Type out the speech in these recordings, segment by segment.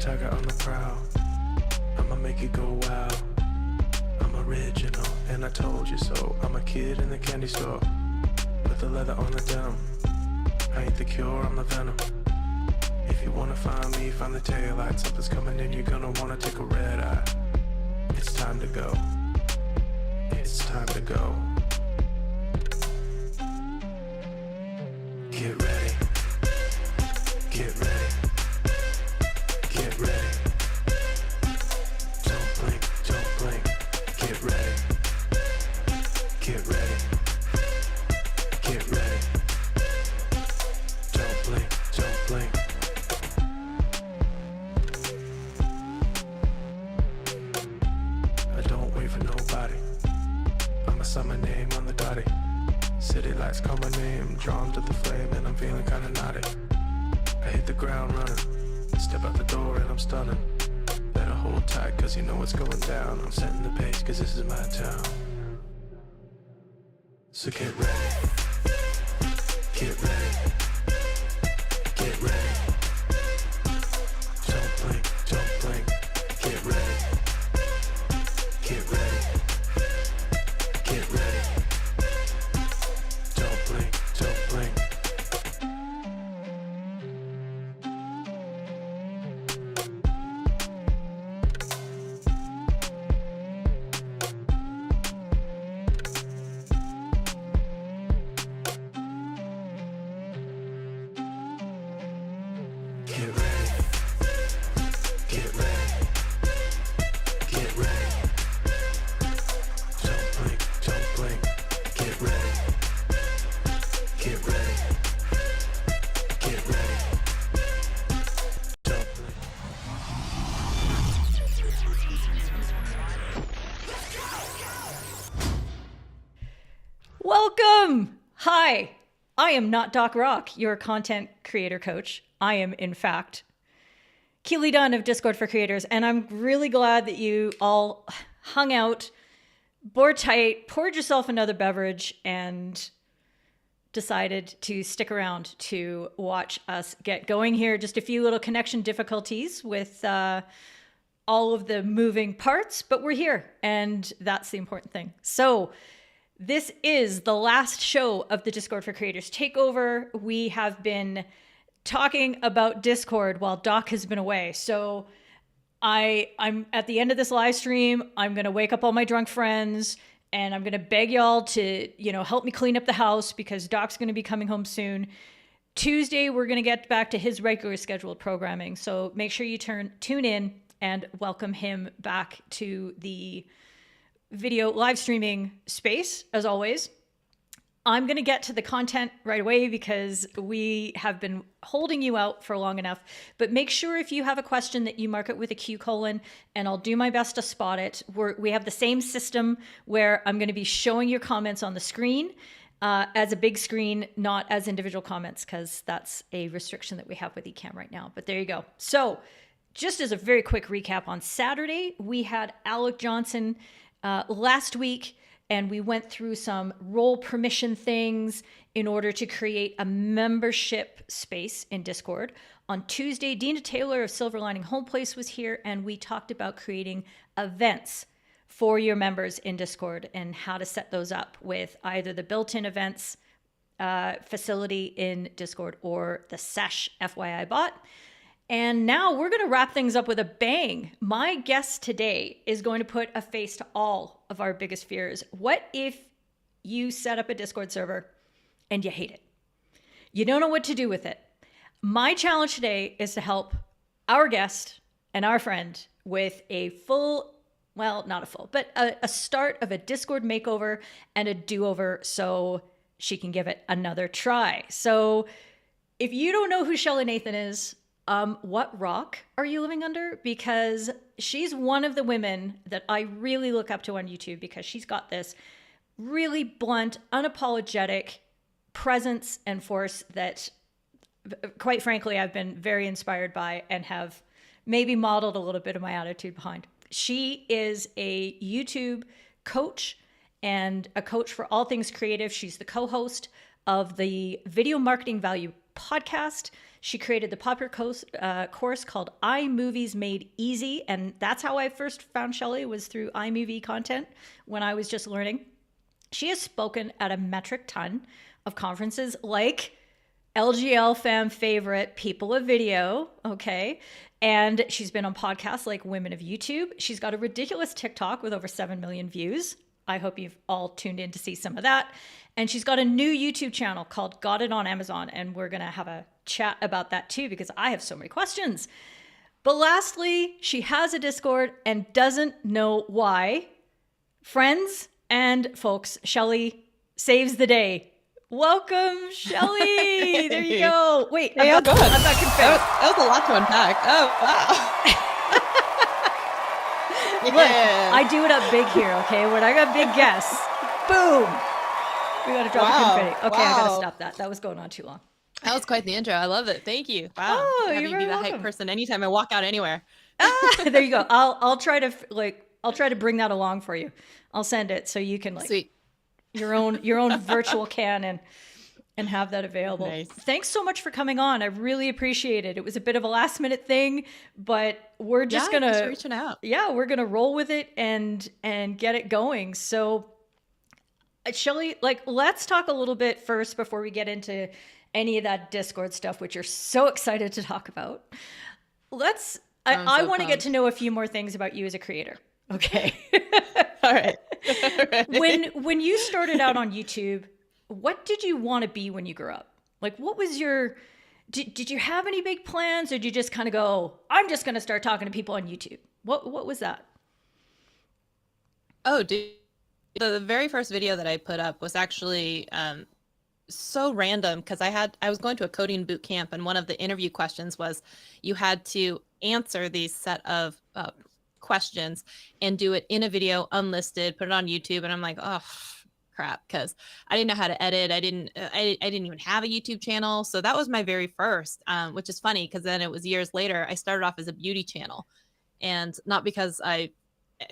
target on the prowl. I'ma make it go wow. I'm original, and I told you so. I'm a kid in the candy store with the leather on the denim. I ain't the cure, I'm the venom. If you wanna find me, find the taillight. Something's coming in, you're gonna wanna take a red eye. It's time to go. It's time to go. Get ready. Get ready. Get ready. Don't blink, don't blink. Get ready. Get ready. Get ready. Don't blink, don't blink. I don't wait for nobody. I'ma sign my name on the dotty. City lights call my name, drawn to the flame, and I'm feeling kinda naughty. I hit the ground running, step out the door and I'm stunning. Better hold tight cause you know what's going down. I'm setting the pace cause this is my town. So get ready. Get ready. Get ready. Don't blink, don't blink. Get ready. Get ready. Get ready. Don't blink, don't blink. Get ready. Get ready. Get ready. Don't blink, don't blink. Get ready. Get ready. Get ready. Don't blink. Welcome! Hi, I am not Doc Rock, your content creator coach. I am, in fact, Keely Dunn of Discord for Creators, and I'm really glad that you all hung out, bore tight, poured yourself another beverage, and decided to stick around to watch us get going here. Just a few little connection difficulties with all of the moving parts, but we're here, and that's the important thing. So this is the last show of the Discord for Creators Takeover. We have been talking about Discord while Doc has been away. So I'm at the end of this live stream, I'm going to wake up all my drunk friends and I'm going to beg y'all to, help me clean up the house because Doc's going to be coming home soon. Tuesday, we're going to get back to his regular scheduled programming. So make sure you tune in and welcome him back to the video live streaming space as always. I'm going to get to the content right away because we have been holding you out for long enough. But make sure if you have a question that you mark it with a Q colon, and I'll do my best to spot it. We have the same system where I'm going to be showing your comments on the screen as a big screen, not as individual comments, because that's a restriction that we have with Ecamm right now. But there you go. So just as a very quick recap, on Saturday, we had Alec Johnson last week. And we went through some role permission things in order to create a membership space in Discord. On Tuesday, Dina Taylor of Silver Lining Home Place was here, and we talked about creating events for your members in Discord and how to set those up with either the built-in events facility in Discord or the Sesh FYI bot. And now we're going to wrap things up with a bang. My guest today is going to put a face to all of our biggest fears. What if you set up a Discord server and you hate it? You don't know what to do with it. My challenge today is to help our guest and our friend with a full, well, not a full, but a start of a Discord makeover and a do-over so she can give it another try. So if you don't know who Shelly Nathan is, what rock are you living under? Because she's one of the women that I really look up to on YouTube because she's got this really blunt, unapologetic presence and force that, quite frankly, I've been very inspired by and have maybe modeled a little bit of my attitude behind. She is a YouTube coach and a coach for all things creative. She's the co-host of the Video Marketing Value podcast. She created the popular course called iMovies Made Easy. And that's how I first found Shelly, was through iMovie content when I was just learning. She has spoken at a metric ton of conferences like LGL fam favorite People of Video, okay? And she's been on podcasts like Women of YouTube. She's got a ridiculous TikTok with over 7 million views. I hope you've all tuned in to see some of that. And she's got a new YouTube channel called Got It on Amazon. And we're going to have a chat about that too, because I have so many questions. But lastly, she has a Discord and doesn't know why. Friends and folks, Shelly saves the day. Welcome, Shelly. There you go. Wait, Hey, I've got confetti. That was a lot to unpack. Oh, wow. Look, I do it up big here, okay? When I got big guests, boom. We got to drop a confetti. Okay, I got to stop that. That was going on too long. That was quite the intro. I love it. Thank you. Wow. Oh, Have you're you very be the welcome. hype person anytime I walk out anywhere. There you go. I'll try to bring that along for you. I'll send it so you can Sweet. your own virtual can and have that available. Nice. Thanks so much for coming on. I really appreciate it. It was a bit of a last minute thing, but we're just Thanks for gonna reaching out. yeah, we're gonna roll with it and get it going. So Shelly, let's talk a little bit first before we get into any of that Discord stuff, which you're so excited to talk about. I want to get to know a few more things about you as a creator. Okay. All right. When you started out on YouTube, what did you want to be when you grew up? Like, what was your, did you have any big plans, or did you just kind of go, I'm just going to start talking to people on YouTube? What was that? Oh, dude. The very first video that I put up was actually so random, because I was going to a coding boot camp, and one of the interview questions was you had to answer these set of questions and do it in a video unlisted, put it on YouTube. And I'm like, oh crap, because I didn't know how to edit. I didn't even have a YouTube channel. So that was my very first, which is funny, because then it was years later I started off as a beauty channel, and not because I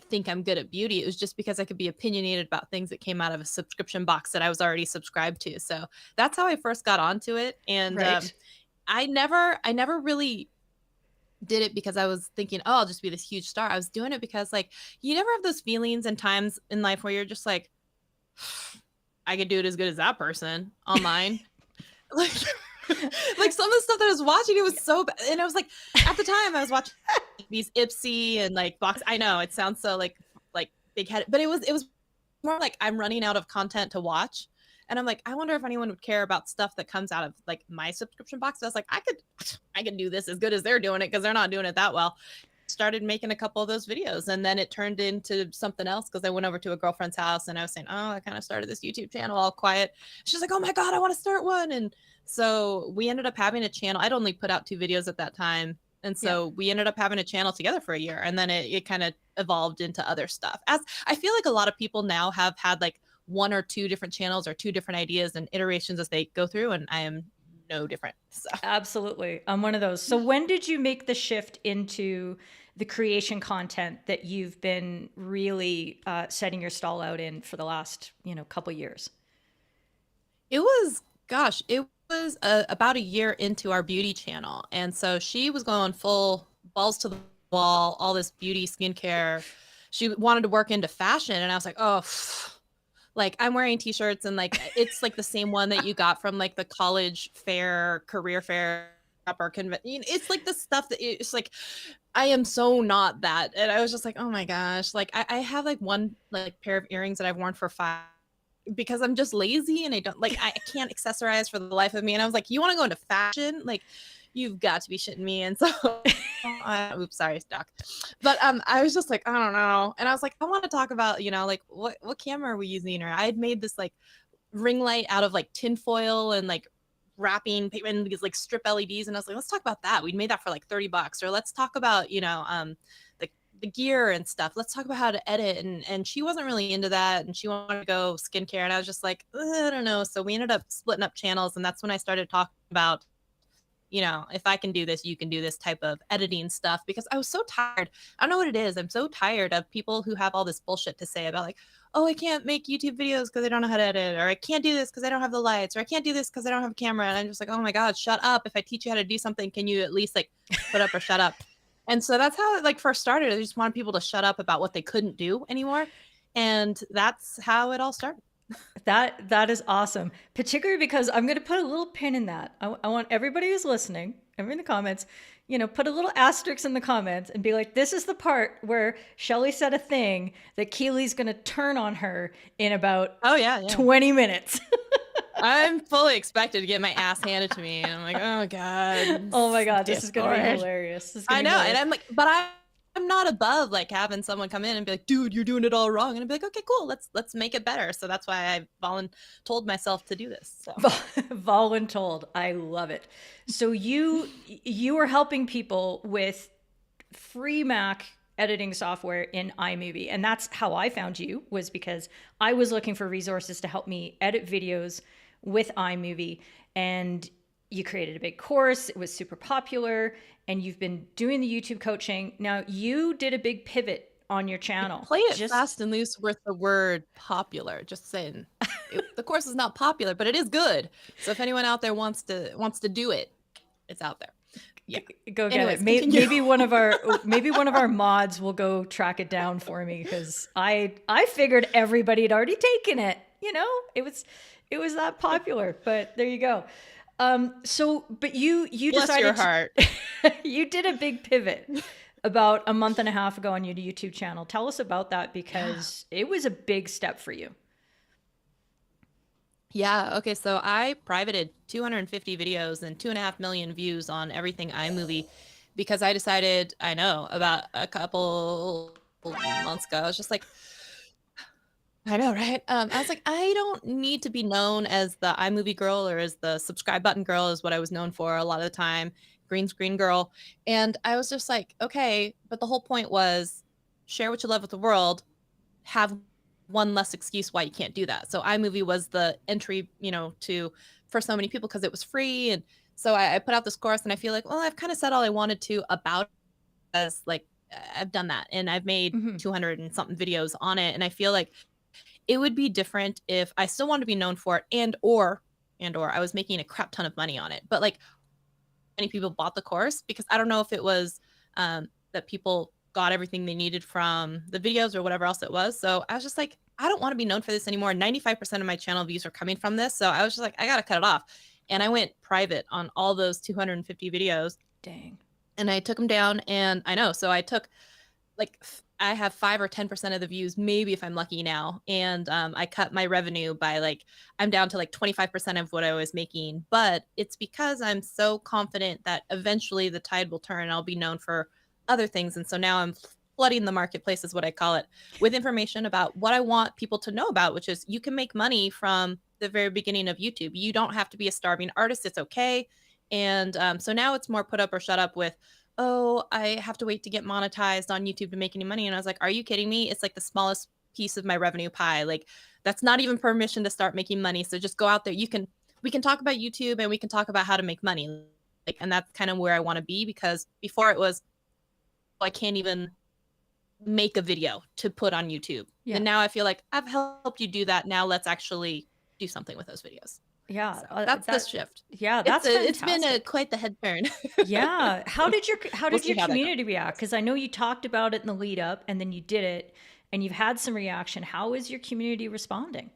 think I'm good at beauty. It was just because I could be opinionated about things that came out of a subscription box that I was already subscribed to. So that's how I first got onto it. And Right. I never really did it because I was thinking, oh, I'll just be this huge star. I was doing it because, like, you never have those feelings and times in life where you're just like, I could do it as good as that person online. Like, like some of the stuff that I was watching, it was so bad. And I was like, at the time I was watching these Ipsy and like box. I know it sounds so like big headed, but it was more like I'm running out of content to watch. And I'm like, I wonder if anyone would care about stuff that comes out of like my subscription box. I was like, I could do this as good as they're doing it, because they're not doing it that well. Started making a couple of those videos, and then it turned into something else because I went over to a girlfriend's house and I was saying, oh, I kind of started this YouTube channel all quiet. She's like, oh my God, I want to start one. And so we ended up having a channel. I'd only put out 2 videos at that time. And so we ended up having a channel together for a year, and then it kind of evolved into other stuff. As I feel like a lot of people now have had like 1 or 2 different channels or 2 different ideas and iterations as they go through, and I am no different. So Absolutely. I'm one of those. So when did you make the shift into the creation content that you've been really setting your stall out in for the last, couple years? it was about a year into our beauty channel. And so she was going full balls to the wall, all this beauty, skincare. She wanted to work into fashion. And I was like, oh, like I'm wearing t-shirts and like, it's like the same one that you got from like the college fair, career fair, upper convention. It's like the stuff that it's like, I am so not that. And I was just like, oh my gosh, like I have like one like pair of earrings that I've worn for 5 because I'm just lazy and I can't accessorize for the life of me. And I was like, you want to go into fashion? Like, you've got to be shitting me. And so, oops, sorry, Doc. But I was just like, I don't know. And I was like, I want to talk about, like what camera are we using? Or I had made this like ring light out of like tinfoil and like wrapping paper and these like strip LEDs. And I was like, let's talk about that. We'd made that for like $30. Or let's talk about, the gear and stuff. Let's talk about how to edit. And she wasn't really into that. And she wanted to go skincare. And I was just like, I don't know. So we ended up splitting up channels. And that's when I started talking about, if I can do this, you can do this type of editing stuff, because I was so tired. I don't know what it is. I'm so tired of people who have all this bullshit to say about like, oh, I can't make YouTube videos because I don't know how to edit, or I can't do this because I don't have the lights, or I can't do this because I don't have a camera. And I'm just like, oh my God, shut up. If I teach you how to do something, can you at least like put up or shut up? And so that's how it like first started. I just wanted people to shut up about what they couldn't do anymore. And that's how it all started. That is awesome. Particularly because I'm going to put a little pin in that. I want everybody who's listening, everyone in the comments, put a little asterisk in the comments and be like, this is the part where Shelly said a thing that Keely's going to turn on her in about Oh yeah. 20 minutes. I'm fully expected to get my ass handed to me, and I'm like, oh God. Oh my God, this is going to be Discord. hilarious. This is I gonna be know, and hilarious. I'm like, but I'm not above like having someone come in and be like, dude, you're doing it all wrong, and I'd be like, okay, cool, let's make it better. So that's why I told myself to do this. So Voluntold. I love it. So you are helping people with free Mac editing software in iMovie. And that's how I found you, was because I was looking for resources to help me edit videos with iMovie. And you created a big course. It was super popular. And you've been doing the YouTube coaching. Now, you did a big pivot on your channel. play it fast and loose with the word popular. Just saying, the course is not popular, but it is good. So if anyone out there wants to do it, it's out there. Yeah. Go get Anyways, it. continue. Maybe one of our mods will go track it down for me, because I figured everybody had already taken it. It was that popular. But there you go. But you Bless decided your heart. You did a big pivot about a month and a half ago on your YouTube channel. Tell us about that, because it was a big step for you. Yeah. Okay. So I privated 250 videos and 2.5 million views on everything iMovie, because I decided, I know, about a couple months ago, I was just like, I know, right? I was like, I don't need to be known as the iMovie girl, or as the subscribe button girl is what I was known for a lot of the time, green screen girl. And I was just like, okay, but the whole point was share what you love with the world, have one less excuse why you can't do that. So iMovie was the entry, to for so many people, because it was free. And so I put out this course, and I feel like, well, I've kind of said all I wanted to about it, as like I've done that, and I've made 200 and something videos on it. And I feel like it would be different if I still wanted to be known for it, and/or I was making a crap ton of money on it. But like, many people bought the course, because I don't know if it was that people got everything they needed from the videos or whatever else it was. So I was just like, I don't want to be known for this anymore. 95% of my channel views are coming from this. So I was just like, I got to cut it off. And I went private on all those 250 videos. Dang. And I took them down, and I know. So I took like, I have 5 or 10% of the views, maybe, if I'm lucky now. And I cut my revenue by like, I'm down to like 25% of what I was making. But it's because I'm so confident that eventually the tide will turn and I'll be known for other things. And so now I'm flooding the marketplace, is what I call it, with information about what I want people to know about, which is you can make money from the very beginning of YouTube. You don't have to be a starving artist. It's okay. And so now it's more put up or shut up with, oh, I have to wait to get monetized on YouTube to make any money. And I was like, are you kidding me? It's like the smallest piece of my revenue pie. Like, that's not even permission to start making money. So just go out there. We can talk about YouTube, and we can talk about how to make money. Like, and that's kind of where I want to be, because before it was, I can't even make a video to put on YouTube. Yeah. And now I feel like I've helped you do that. Now let's actually do something with those videos. Yeah, so that's the shift. Yeah, that's it's been quite the head turn. Yeah. How did your community react? Because I know you talked about it in the lead up, and then you did it, and you've had some reaction. How is your community responding?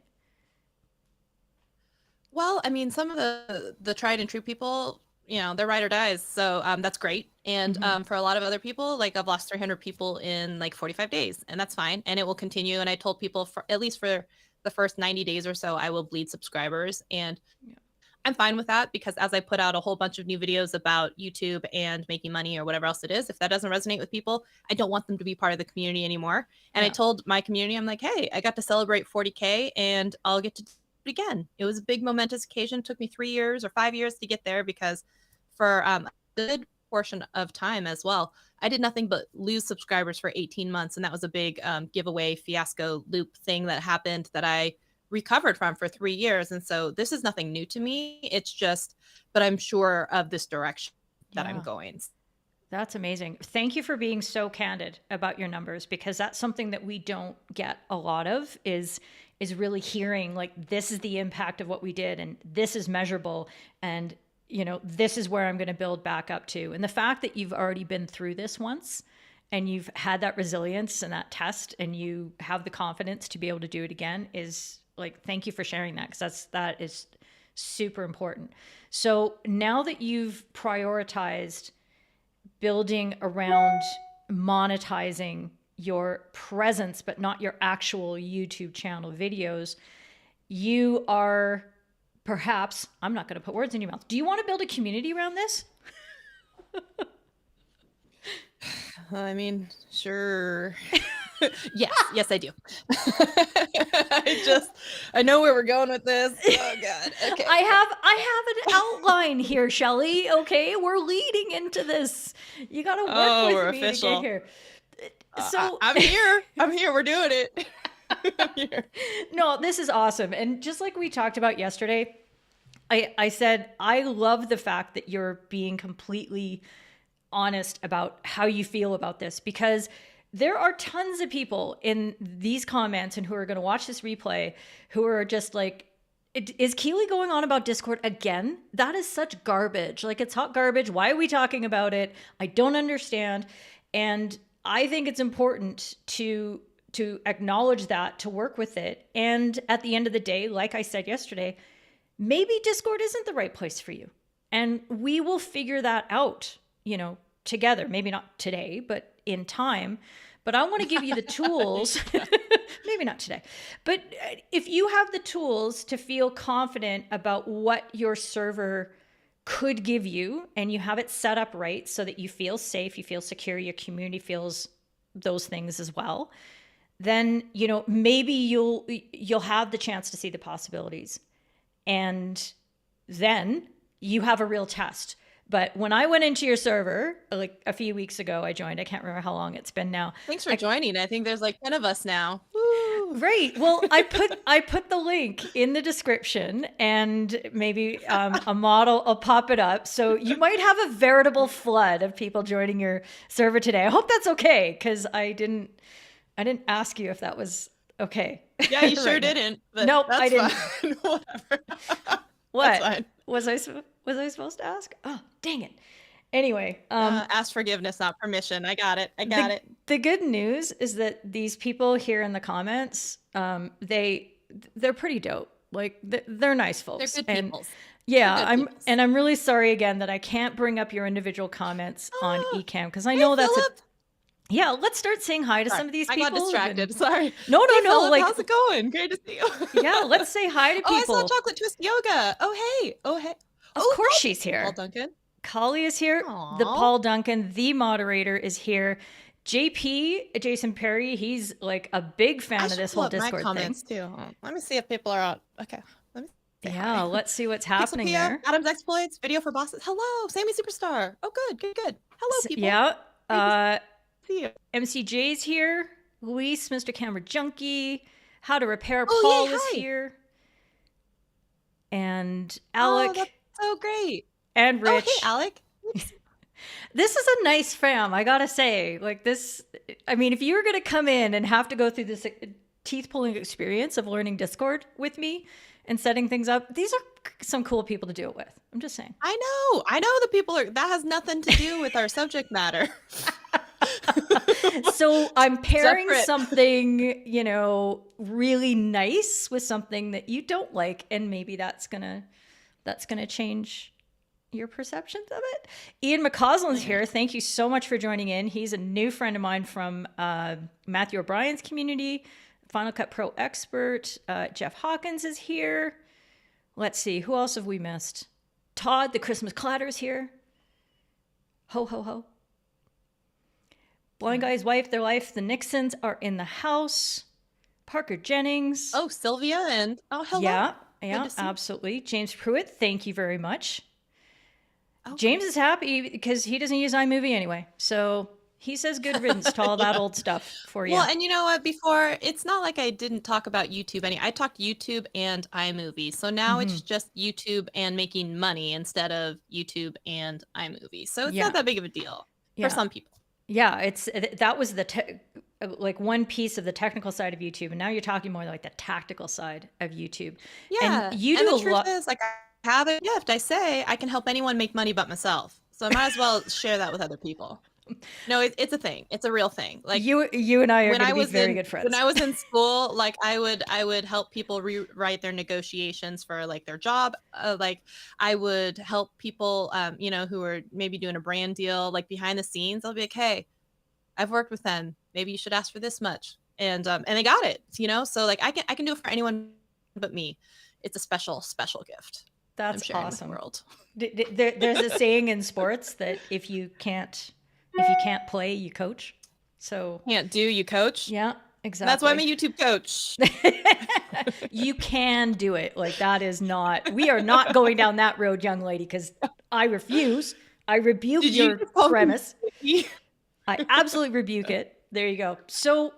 Well, I mean, some of the tried and true people, they're ride or dies. So that's great. And for a lot of other people, like, I've lost 300 people in like 45 days, and that's fine. And it will continue. And I told people, for at least for the first 90 days or so, I will bleed subscribers. And I'm fine with that, because as I put out a whole bunch of new videos about YouTube and making money or whatever else it is, if that doesn't resonate with people, I don't want them to be part of the community anymore. And I told my community, I'm like, hey, I got to celebrate 40K, and I'll get to do it again. It was a big momentous occasion. It took me 3 years or 5 years to get there, because for a good portion of time as well, I did nothing but lose subscribers for 18 months. And that was a big giveaway fiasco loop thing that happened that I recovered from for 3 years. And so this is nothing new to me. It's just, but I'm sure of this direction that I'm going. That's amazing. Thank you for being so candid about your numbers, because that's something that we don't get a lot of, is really hearing like, this is the impact of what we did and this is measurable, and this is where I'm going to build back up to. And the fact that you've already been through this once and you've had that resilience and that test and you have the confidence to be able to do it again is like, thank you for sharing that, because that is super important. So now that you've prioritized building around monetizing your presence, but not your actual YouTube channel videos, you are perhaps, I'm not going to put words in your mouth. Do you want to build a community around this? I mean, sure. Yes, I do. I know where we're going with this. Oh God. Okay. I have an outline here, Shelly. Okay, we're leading into this. You got to work with me official. to get here. So I'm here. We're doing it. I'm here. No, this is awesome. And just like we talked about yesterday, I said, I love the fact that you're being completely honest about how you feel about this, because there are tons of people in these comments and who are going to watch this replay who are just like, is Keely going on about Discord again? That is such garbage. Like, it's hot garbage. Why are we talking about it? I don't understand. And I think it's important to acknowledge that, to work with it. And at the end of the day, like I said yesterday, maybe Discord isn't the right place for you. And we will figure that out, together. Maybe not today, but in time. But I want to give you the tools, maybe not today, but if you have the tools to feel confident about what your server could give you, and you have it set up right so that you feel safe, you feel secure, your community feels those things as well, then, maybe you'll have the chance to see the possibilities. And then you have a real test. But when I went into your server, like a few weeks ago, I joined. I can't remember how long it's been now. Thanks for joining. I think there's like 10 of us now. Woo. Right. Well, I put the link in the description, and maybe a model, I'll pop it up. So you might have a veritable flood of people joining your server today. I hope that's okay, because I didn't ask you if that was okay. Yeah, you sure didn't. But nope, I didn't. Fine. Whatever. What? That's fine. Was I supposed to ask? Oh, dang it. Anyway, ask forgiveness, not permission. I got it. The good news is that these people here in the comments, they're pretty dope. Like, they're nice folks. They're good people. Yeah, I'm really sorry again that I can't bring up your individual comments on Ecamm, because I know that's Philip. Yeah, let's start saying hi to some of these people. I got distracted. Sorry. No. Philip, Like, how's it going? Great to see you. Yeah, let's say hi to people. Oh, I saw Chocolate Twist Yoga. Oh, hey. Of course she's here. Paul Duncan. Kali is here. Aww. The Paul Duncan, the moderator, is here. JP, Jason Perry, he's like a big fan of this whole Discord my comments thing. Too. Let me see if people are out. Okay. Let me see. Yeah, let's see what's happening there. Adam's Exploits, Video for Bosses. Hello, Sammy Superstar. Oh, good. Hello, people. Yeah. See you. MCJ's here. Luis, Mr. Camera Junkie. How to Repair Oh, Paul yay, is hi. here. And Alec. Oh, that's so great. And Rich. Oh, hey, Alec. This is a nice fam, I gotta say. Like, this, I mean, if you were gonna come in and have to go through this teeth-pulling experience of learning Discord with me and setting things up, these are some cool people to do it with. I'm just saying. I know the people are, that has nothing to do with our subject matter. So I'm pairing Separate. something, really nice with something that you don't like, and maybe that's gonna change your perceptions of it. Ian McCausland's here. Thank you so much for joining in. He's a new friend of mine from Matthew O'Brien's community, Final Cut Pro expert. Jeff Hawkins is here. Let's see, who else have we missed? Todd, the Christmas Clatter's here. Ho, ho, ho. Blind Guy's wife, their life, the Nixons are in the house. Parker Jennings. Oh, Sylvia and hello. Yeah, to see you. absolutely. James Pruitt, thank you very much. Okay. James is happy because he doesn't use iMovie anyway. So he says good riddance to all that old stuff for you. Well, and you know what? Before, it's not like I didn't talk about YouTube I talked YouTube and iMovie. So now it's just YouTube and making money instead of YouTube and iMovie. So it's not that big of a deal. Yeah. some people. Yeah, that was the like one piece of the technical side of YouTube, and now you're talking more like the tactical side of YouTube. And Yeah. you And do the a truth lot. is, like, I have a gift. I say I can help anyone make money but myself. So I might as well share that with other people. No, it's a thing. It's a real thing. Like, You and I are when going I to be was very in good when friends. I was in school, like, I would help people rewrite their negotiations for like their job. Like, I would help people, you know, who are maybe doing a brand deal, like behind the scenes. I'll be like, hey, I've worked with them. Maybe you should ask for this much, and they got it. You know, so like I can do it for anyone but me. It's a special gift I'm That's sharing with the awesome. world. There's a saying in sports that if you can't play, you coach. So Can't do, you coach. yeah, That's why I'm a exactly. YouTube coach. You can do it. Like, that is not. We are not going down that road, young lady, because I refuse. I rebuke Did you your just call me premise. Vicky? I absolutely rebuke it. There you go. So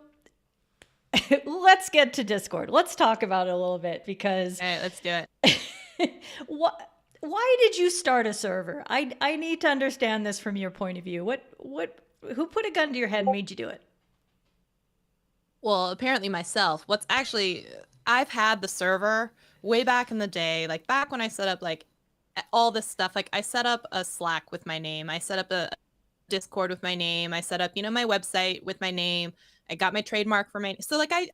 let's get to Discord. Let's talk about it a little bit, because All right, let's do it. what why did you start a server? I need to understand this from your point of view. Who put a gun to your head and made you do it? Well, apparently myself. What's actually, I've had the server way back in the day, like back when I set up like all this stuff. Like, I set up a Slack with my name. I set up a Discord with my name. I set up, you know, my website with my name. I got my trademark for my, so like, I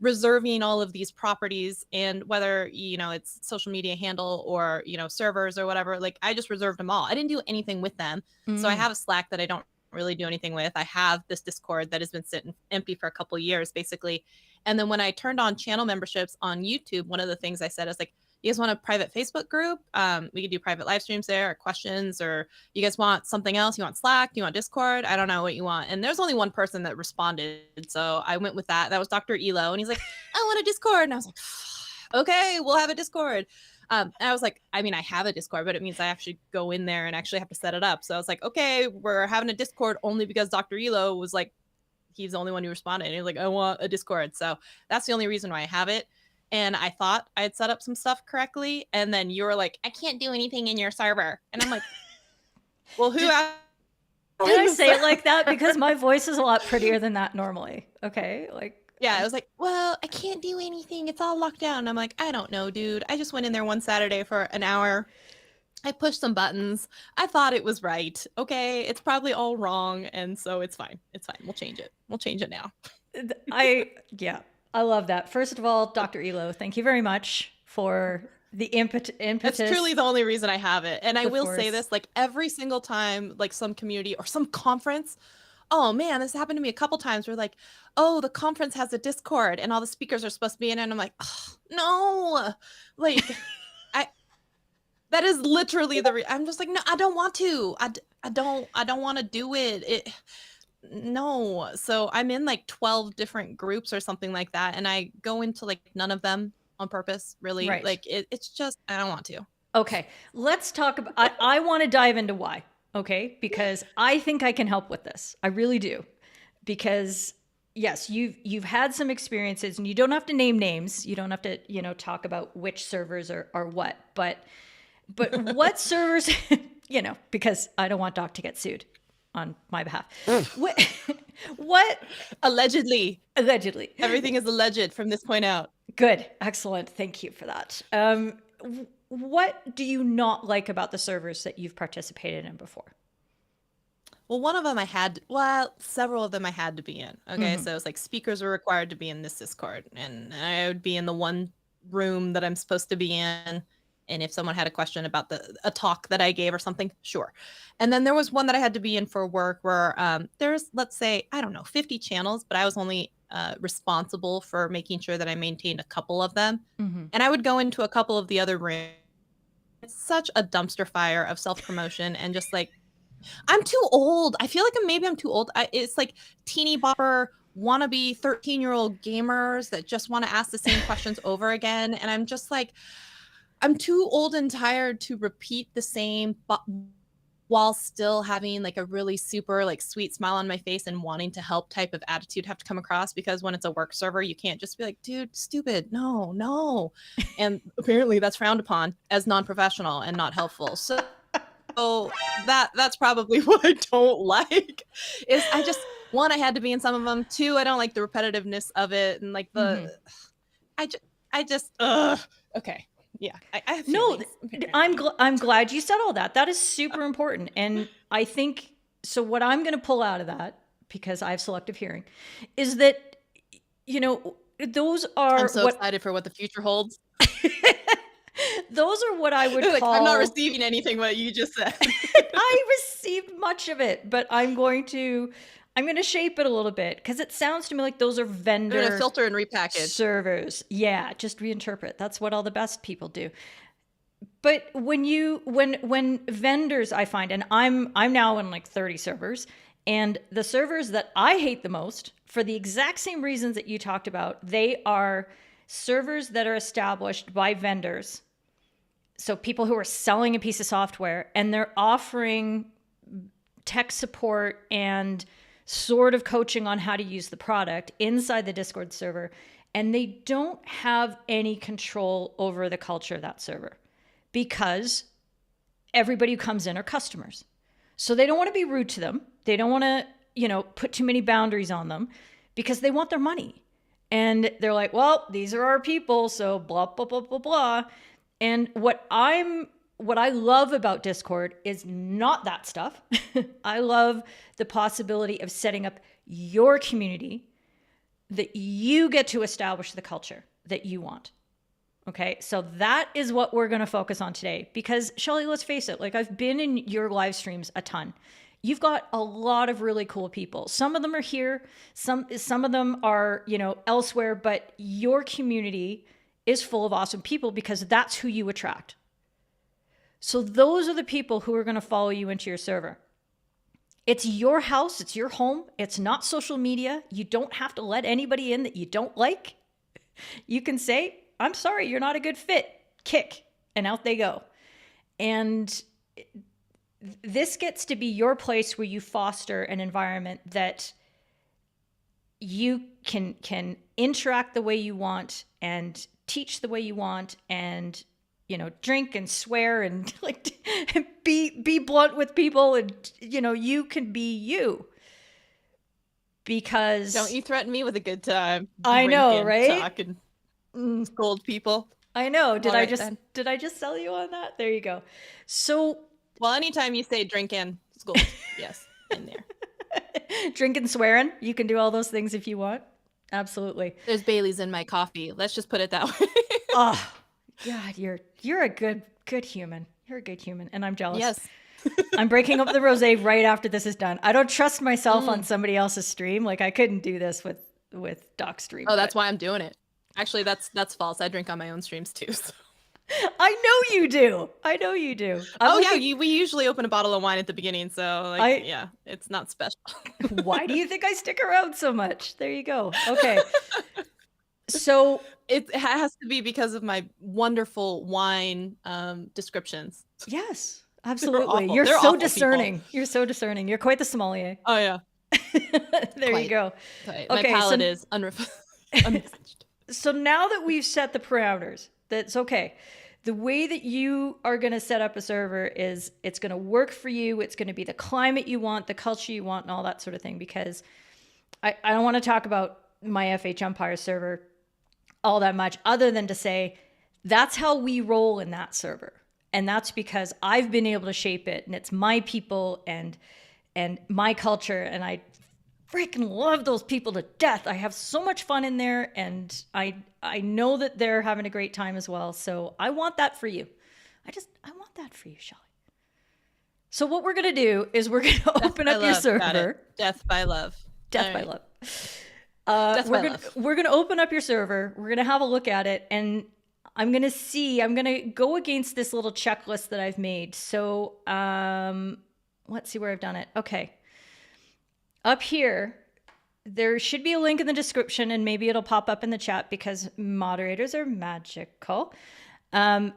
reserving all of these properties, and whether, you know, it's social media handle or, you know, servers or whatever, like, I just reserved them all. I didn't do anything with them. So I have a Slack that I don't really do anything with. I have this Discord that has been sitting empty for a couple of years, basically. And then when I turned on channel memberships on YouTube, one of the things I said is like, you guys want a private Facebook group? We could do private live streams there, or questions, or you guys want something else? You want Slack? You want Discord? I don't know what you want. And there's only one person that responded. So I went with that. That was Dr. Elo. And he's like, I want a Discord. And I was like, okay, we'll have a Discord. And I was like, I mean, I have a Discord, but it means I actually go in there and actually have to set it up. So I was like, okay, we're having a Discord only because Dr. Elo was like, he's the only one who responded. And he was like, I want a Discord. So that's the only reason why I have it. And I thought I had set up some stuff correctly. And then you were like, I can't do anything in your server. And I'm like, well, who asked? Did I say it like that? Because my voice is a lot prettier than that normally. Okay, like. Yeah, I was like, well, I can't do anything. It's all locked down. And I'm like, I don't know, dude. I just went in there one Saturday for an hour. I pushed some buttons. I thought it was right. Okay, it's probably all wrong. And so it's fine. It's fine. We'll change it. We'll change it now. Yeah, I love that. First of all, Dr. Elo, thank you very much for the impetus. That's truly the only reason I have it. And I will say force. this, like, every single time, like, some community or some conference, oh man, this happened to me a couple times where like, oh, the conference has a Discord and all the speakers are supposed to be in it. And I'm like, oh, no, like, that is literally I'm just like, no, I don't want to. I don't want to do it. No. So I'm in like 12 different groups or something like that. And I go into like none of them on purpose, really. Right. Like, it's just, I don't want to. Okay, let's talk about. I want to dive into why. Okay, because I think I can help with this. I really do. Because yes, you've had some experiences, and you don't have to name names. You don't have to, talk about which servers are what. But what servers, because I don't want Doc to get sued on my behalf. What Allegedly. Everything is alleged from this point out. Good. Excellent. Thank you for that. What do you not like about the servers that you've participated in before? Well, one of them several of them I had to be in. Okay, so it's like speakers were required to be in this Discord, and I would be in the one room that I'm supposed to be in. And if someone had a question about a talk that I gave or something, sure. And then there was one that I had to be in for work where there's, let's say, I don't know, 50 channels, but I was only responsible for making sure that I maintained a couple of them. And I would go into a couple of the other rooms. It's such a dumpster fire of self-promotion and just like, I'm too old. I feel like maybe I'm too old. It's like teeny bopper wannabe 13-year-old gamers that just want to ask the same questions over again. And I'm just like, I'm too old and tired to repeat the same, but while still having like a really super like sweet smile on my face and wanting to help type of attitude have to come across, because when it's a work server, you can't just be like, dude, stupid. No. And apparently that's frowned upon as non-professional and not helpful. So So that's probably what I don't like. Is I had to be in some of them. Two, I don't like the repetitiveness of it, and like I just okay. Yeah, I have No, feelings. I'm glad you said all that. That is super important. And I think so. What I'm going to pull out of that, because I have selective hearing, is that, those are I'm so excited for what the future holds. those are what I would call. I'm not receiving anything what you just said. I received much of it, but I'm going to shape it a little bit, because it sounds to me like those are vendor I'm gonna filter and repackage servers. Yeah, just reinterpret. That's what all the best people do. But when vendors, I find, and I'm now in like 30 servers, and the servers that I hate the most, for the exact same reasons that you talked about, they are servers that are established by vendors. So people who are selling a piece of software and they're offering tech support and sort of coaching on how to use the product inside the Discord server, and they don't have any control over the culture of that server, because everybody who comes in are customers. So they don't want to be rude to them. They don't want to, put too many boundaries on them, because they want their money. And they're like, well, these are our people, so blah, blah, blah, blah, blah. And what I love about Discord is not that stuff. I love the possibility of setting up your community, that you get to establish the culture that you want. Okay, so that is what we're going to focus on today, because Shelly, let's face it, like, I've been in your live streams a ton. You've got a lot of really cool people. Some of them are here, some of them are, elsewhere, but your community is full of awesome people, because that's who you attract. So those are the people who are going to follow you into your server. It's your house, it's your home, it's not social media. You don't have to let anybody in that you don't like. You can say, I'm sorry, you're not a good fit. Kick. And out they go. And this gets to be your place where you foster an environment that you can interact the way you want and teach the way you want, and drink and swear and like be blunt with people, and you can be you. Because don't you threaten me with a good time. I know, right? Talking. Scold people. I know. Did I just sell you on that? There you go. So, well, anytime you say drink and scold, yes, in there. Drink and swearing, you can do all those things if you want. Absolutely. There's Bailey's in my coffee. Let's just put it that way. Oh, God, you're a good human. You're a good human, and I'm jealous. Yes. I'm breaking up the rosé right after this is done. I don't trust myself on somebody else's stream. Like, I couldn't do this with Doc's stream. Oh, that's why I'm doing it. Actually, that's false. I drink on my own streams too. So. I know you do. We usually open a bottle of wine at the beginning, so it's not special. Why do you think I stick around so much? There you go. Okay. So it has to be because of my wonderful wine descriptions. Yes, absolutely. You're so discerning. People. You're so discerning. You're quite the sommelier. Oh yeah. There you go. Quite. Okay, my palate is unrefined. So now that we've set the parameters, that's okay. The way that you are going to set up a server is it's going to work for you. It's going to be the climate you want, the culture you want, and all that sort of thing. Because I don't want to talk about my FH Empire server all that much, other than to say that's how we roll in that server. And that's because I've been able to shape it, and it's my people and my culture, and I freaking love those people to death. I have so much fun in there, and I know that they're having a great time as well. So I want that for you. I want that for you, Shelly. So what we're going to do is we're going to open up your server. Death by love. Death by love. We're going to open up your server. We're going to have a look at it, and I'm going to go against this little checklist that I've made. So let's see where I've done it. Okay. Up here, there should be a link in the description, and maybe it'll pop up in the chat because moderators are magical. I've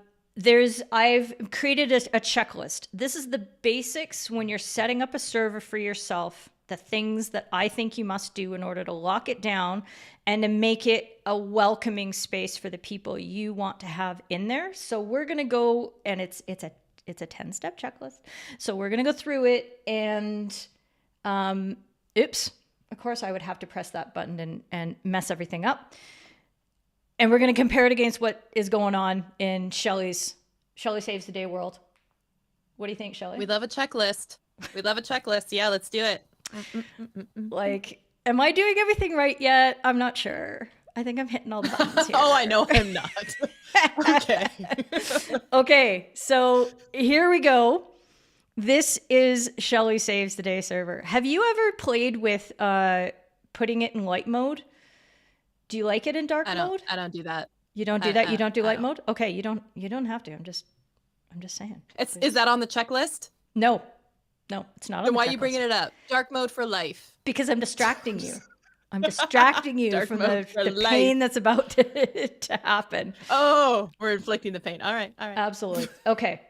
created a checklist. This is the basics when you're setting up a server for yourself, the things that I think you must do in order to lock it down and to make it a welcoming space for the people you want to have in there. So we're going to go, and it's It's a 10-step checklist. So we're going to go through it, and oops, of course I would have to press that button and mess everything up. And we're going to compare it against what is going on in Shelly Saves the Day world. What do you think, Shelly? We love a checklist. We love a checklist. Yeah, let's do it. Like, am I doing everything right yet? I'm not sure. I think I'm hitting all the buttons here. Oh, I know I'm not. Okay. Okay, so here we go. This is Shelly Saves the Day server. Have you ever played with putting it in light mode? Do you like it in dark mode? I don't do that. You don't do that? You don't do light mode? Okay, you don't have to. I'm just saying. Is that on the checklist? No, it's not on the checklist. Then why are you bringing it up? Dark mode for life. Because I'm distracting you. I'm distracting you from the pain that's about to happen. Oh, we're inflicting the pain. All right. Absolutely. Okay.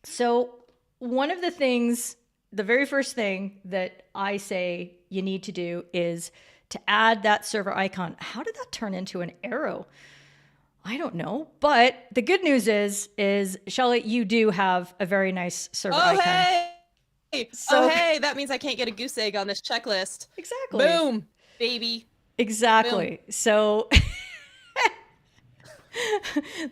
So one of the very first thing that I say you need to do is to add that server icon. How did that turn into an arrow? I don't know. But the good news is Shelly, you do have a very nice server icon. Hey! So, hey, that means I can't get a goose egg on this checklist. Exactly. Boom, baby. Exactly. Boom. So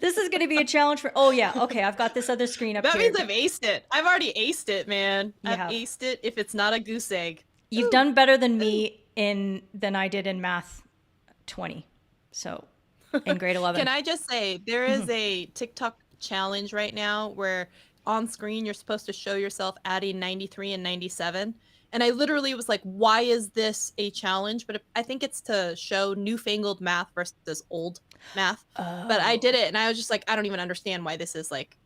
this is going to be a challenge for, oh yeah. Okay. I've got this other screen up here. That here. means I've aced it. I've already aced it, man. I've aced it if it's not a goose egg. You've done better than me than I did in math 20. So in grade 11. Can I just say, there is a TikTok challenge right now where on screen you're supposed to show yourself adding 93 and 97. And I literally was like, why is this a challenge? But I think it's to show newfangled math versus old math. Oh. But I did it and I was just like, I don't even understand why this is like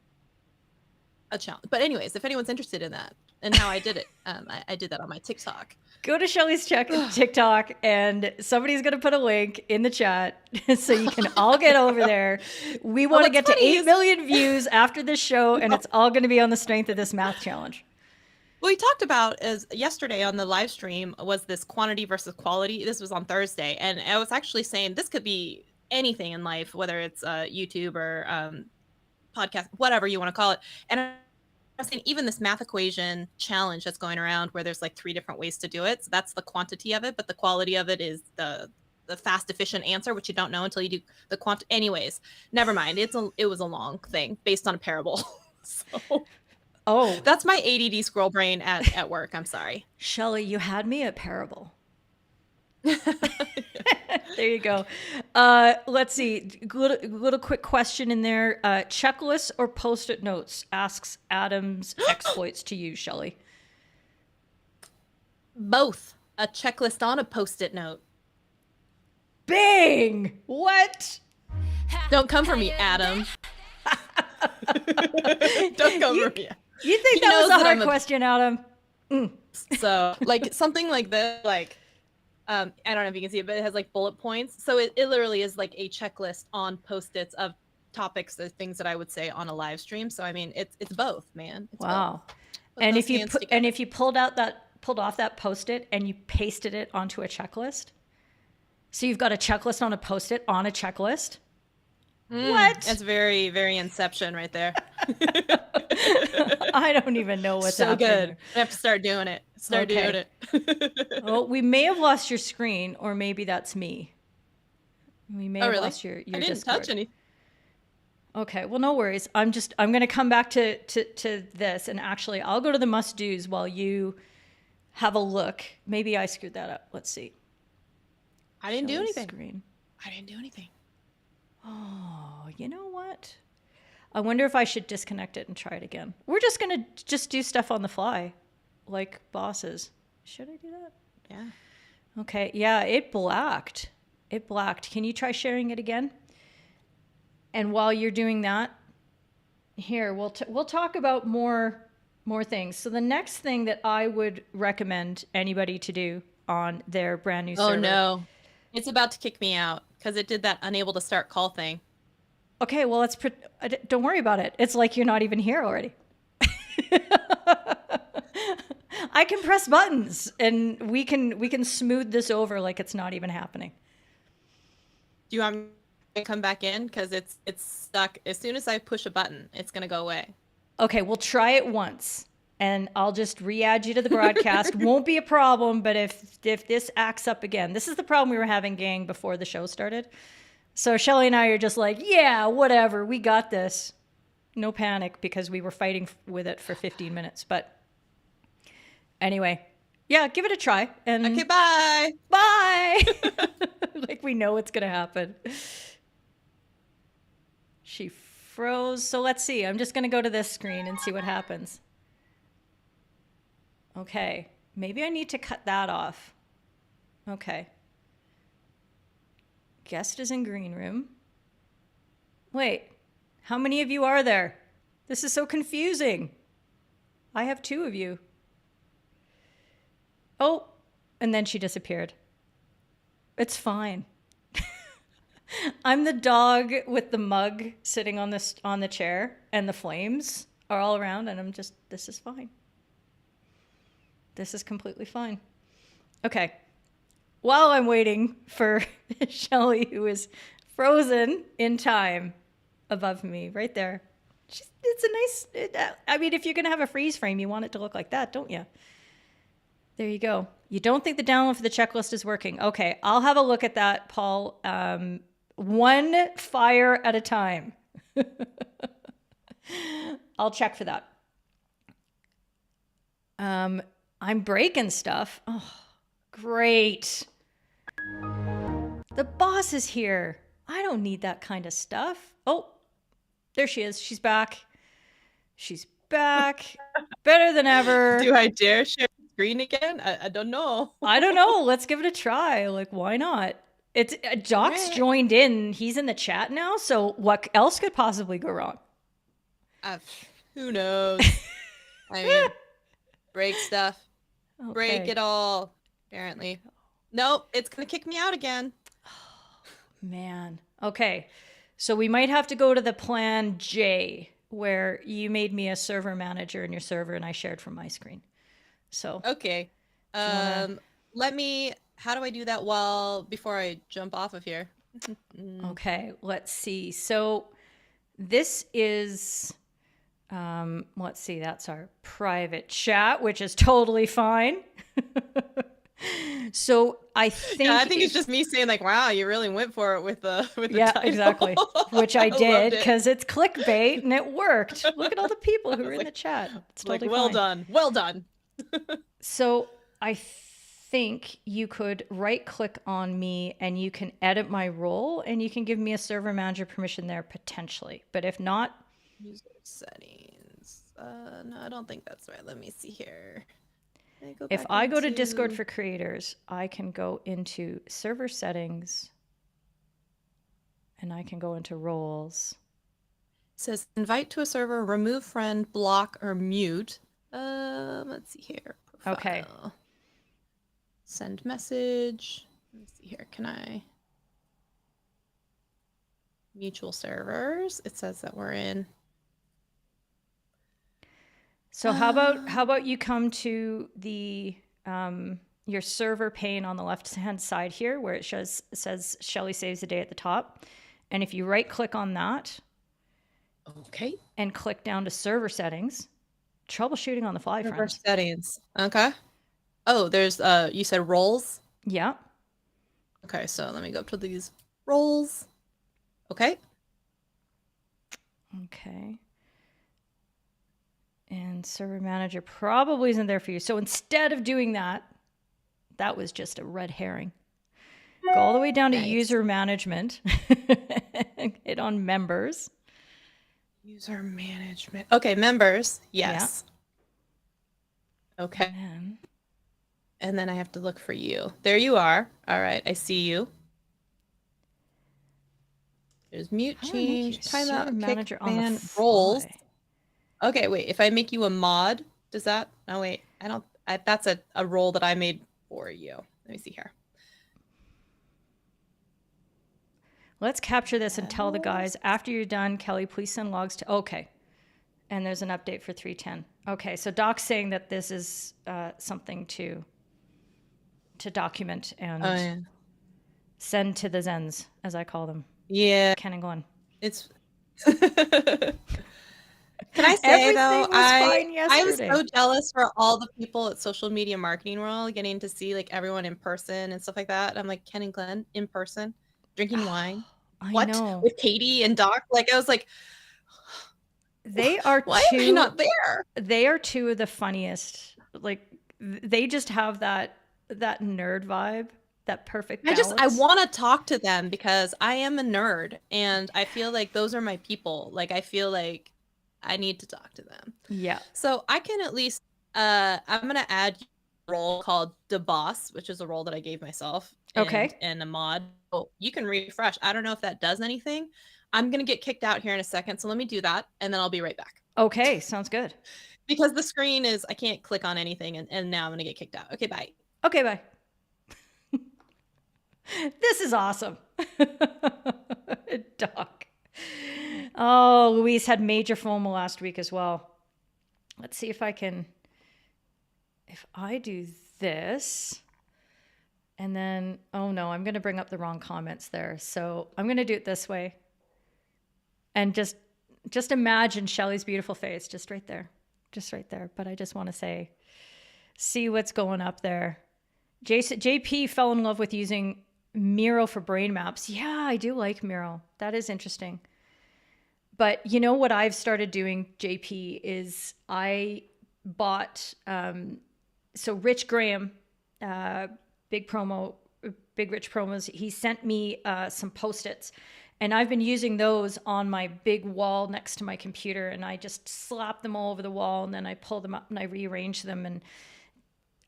a challenge. But anyways, if anyone's interested in that and how I did it, I did that on my TikTok. Go to Shelly's TikTok and somebody's going to put a link in the chat so you can all get over there. We want to get to 8 million views after this show, and it's all going to be on the strength of this math challenge. What we talked about is yesterday on the live stream was this quantity versus quality. This was on Thursday. And I was actually saying this could be anything in life, whether it's YouTube or podcast, whatever you want to call it. And I was saying even this math equation challenge that's going around where there's like 3 different ways to do it. So that's the quantity of it. But the quality of it is the fast, efficient answer, which you don't know until you do the quant. Anyways, never mind. It was a long thing based on a parable. So... Oh, that's my ADD squirrel brain at work. I'm sorry. Shelly, you had me at parable. There you go. Let's see. Little quick question in there. Checklists or Post-it notes? Asks Adam's exploits to you, Shelly. Both. A checklist on a Post-it note. Bang! What? Don't come for me, Adam. Don't come for me. You think that was a hard question, Adam? So, like, something like this, like, I don't know if you can see it, but it has, like, bullet points. So it literally is, like, a checklist on Post-its of topics, the things that I would say on a live stream. So, I mean, it's both, man. It's wow. Both. And if you pulled off that Post-it and you pasted it onto a checklist, so you've got a checklist on a Post-it on a checklist. What? That's very, very Inception right there. I don't even know what's happening. So good. I have to start doing it. Doing it. Well, we may have lost your screen, or maybe that's me. We may have lost your I didn't Discord. touch anything. Okay, well, no worries. I'm going to come back to this, and actually, I'll go to the must-dos while you have a look. Maybe I screwed that up. Let's see. I didn't do anything. Screen. I didn't do anything. Oh, you know what? I wonder if I should disconnect it and try it again. We're just going to do stuff on the fly, like bosses. Should I do that? Yeah. Okay. Yeah, it blacked. Can you try sharing it again? And while you're doing that, here, we'll talk about more things. So the next thing that I would recommend anybody to do on their brand new server. Oh, no. It's about to kick me out because it did that unable to start call thing. Okay, well, don't worry about it. It's like you're not even here already. I can press buttons and we can smooth this over like it's not even happening. Do you want me to come back in? Because it's stuck. As soon as I push a button, it's going to go away. Okay, we'll try it once. And I'll just re-add you to the broadcast. Won't be a problem, but if this acts up again, this is the problem we were having, gang, before the show started. So Shelly and I are just like, yeah, whatever, we got this. No panic, because we were fighting with it for 15 minutes. But anyway, yeah, give it a try. And Okay, bye. bye. Like we know it's going to happen. She froze. So let's see. I'm just going to go to this screen and see what happens. Okay, maybe I need to cut that off. Okay. Guest is in green room. Wait, how many of you are there? This is so confusing. I have 2 of you. Oh, and then she disappeared. It's fine. I'm the dog with the mug sitting on the chair, and the flames are all around, and I'm just, this is fine. This is completely fine. Okay. While I'm waiting for Shelly, who is frozen in time above me, right there. It's a nice, I mean, if you're going to have a freeze frame, you want it to look like that, don't you? There you go. You don't think the download for the checklist is working. Okay, I'll have a look at that, Paul. One fire at a time. I'll check for that. I'm breaking stuff. Oh, great. The boss is here. I don't need that kind of stuff. Oh, there she is. She's back. She's back. Better than ever. Do I dare share the screen again? I don't know. I don't know. Let's give it a try. Like, why not? It's Doc's joined in. He's in the chat now. So what else could possibly go wrong? Who knows? I mean, break stuff. Okay. Break it all, apparently. Nope, it's going to kick me out again. Man. Okay. So we might have to go to the plan J, where you made me a server manager in your server and I shared from my screen. So. Okay. Let me, how do I do that before I jump off of here? Okay, let's see. So this is, let's see, that's our private chat, which is totally fine. So I think it's just me saying like, "Wow, you really went for it with the title." Exactly, which I did because it's clickbait and it worked. Look at all the people who are in the chat. It's totally well fine. done, well done. So I think you could right click on me and you can edit my role and you can give me a server manager permission there potentially. But if not, user settings. No, I don't think that's right. Let me see here. If I go to Discord for creators, I can go into server settings and I can go into roles. It says invite to a server, remove friend, block, or mute. Let's see here. Profile. Okay. Send message. Let's see here. Can I? Mutual servers. It says that we're in. So how about you come to the your server pane on the left-hand side here where it says Shelly saves the day at the top. And if you right click on that, okay, and click down to server settings, troubleshooting on the fly, server friends. settings. Okay. Oh, there's you said roles? Yeah. Okay, so let me go up to these roles. Okay. Okay. And server manager probably isn't there for you. So instead of doing that, that was just a red herring. Go all the way down to user management. Hit on members. User management. Okay, members. Yes. Yeah. Okay. And then I have to look for you. There you are. All right, I see you. There's mute, change, timeout, manager on the roles. Okay, wait. If I make you a mod, does that? No, wait. I don't. That's a role that I made for you. Let me see here. Let's capture this and tell the guys after you're done, Kelly, please send logs to. Okay, and there's an update for 310. Okay, so Doc's saying that this is something to document and send to the Zens, as I call them. Yeah. Ken and Glenn. It's Can I say Everything though, was fine I was yesterday. so jealous for all the people at Social Media Marketing World getting to see like everyone in person and stuff like that. I'm like Ken and Glenn in person, drinking wine. I What know. with Katie and Doc? Like I was like, They are why am I two not there? they are two of the funniest. Like they just have that nerd vibe, that perfect balance. I want to talk to them because I am a nerd and I feel like those are my people. Like I feel like I need to talk to them. Yeah. So I can at least I'm gonna add a role called the boss, which is a role that I gave myself Okay. and a mod. Oh, you can refresh. I don't know if that does anything. I'm gonna get kicked out here in a second, so let me do that and then I'll be right back. Okay, sounds good. Because the screen is I can't click on anything and now I'm gonna get kicked out. Okay, bye. Okay, bye. This is awesome. Doc. Oh, Louise had major FOMO last week as well. Let's see if I do this, and then, oh no, I'm going to bring up the wrong comments there. So I'm going to do it this way. And just imagine Shelly's beautiful face, just right there. But I just want to say, see what's going up there. JP fell in love with using Miro for brain maps. Yeah, I do like Miro. That is interesting. But you know what I've started doing, JP, is I bought, so Rich Graham, big Rich promos, he sent me some Post-its. And I've been using those on my big wall next to my computer. And I just slap them all over the wall. And then I pull them up and I rearrange them. And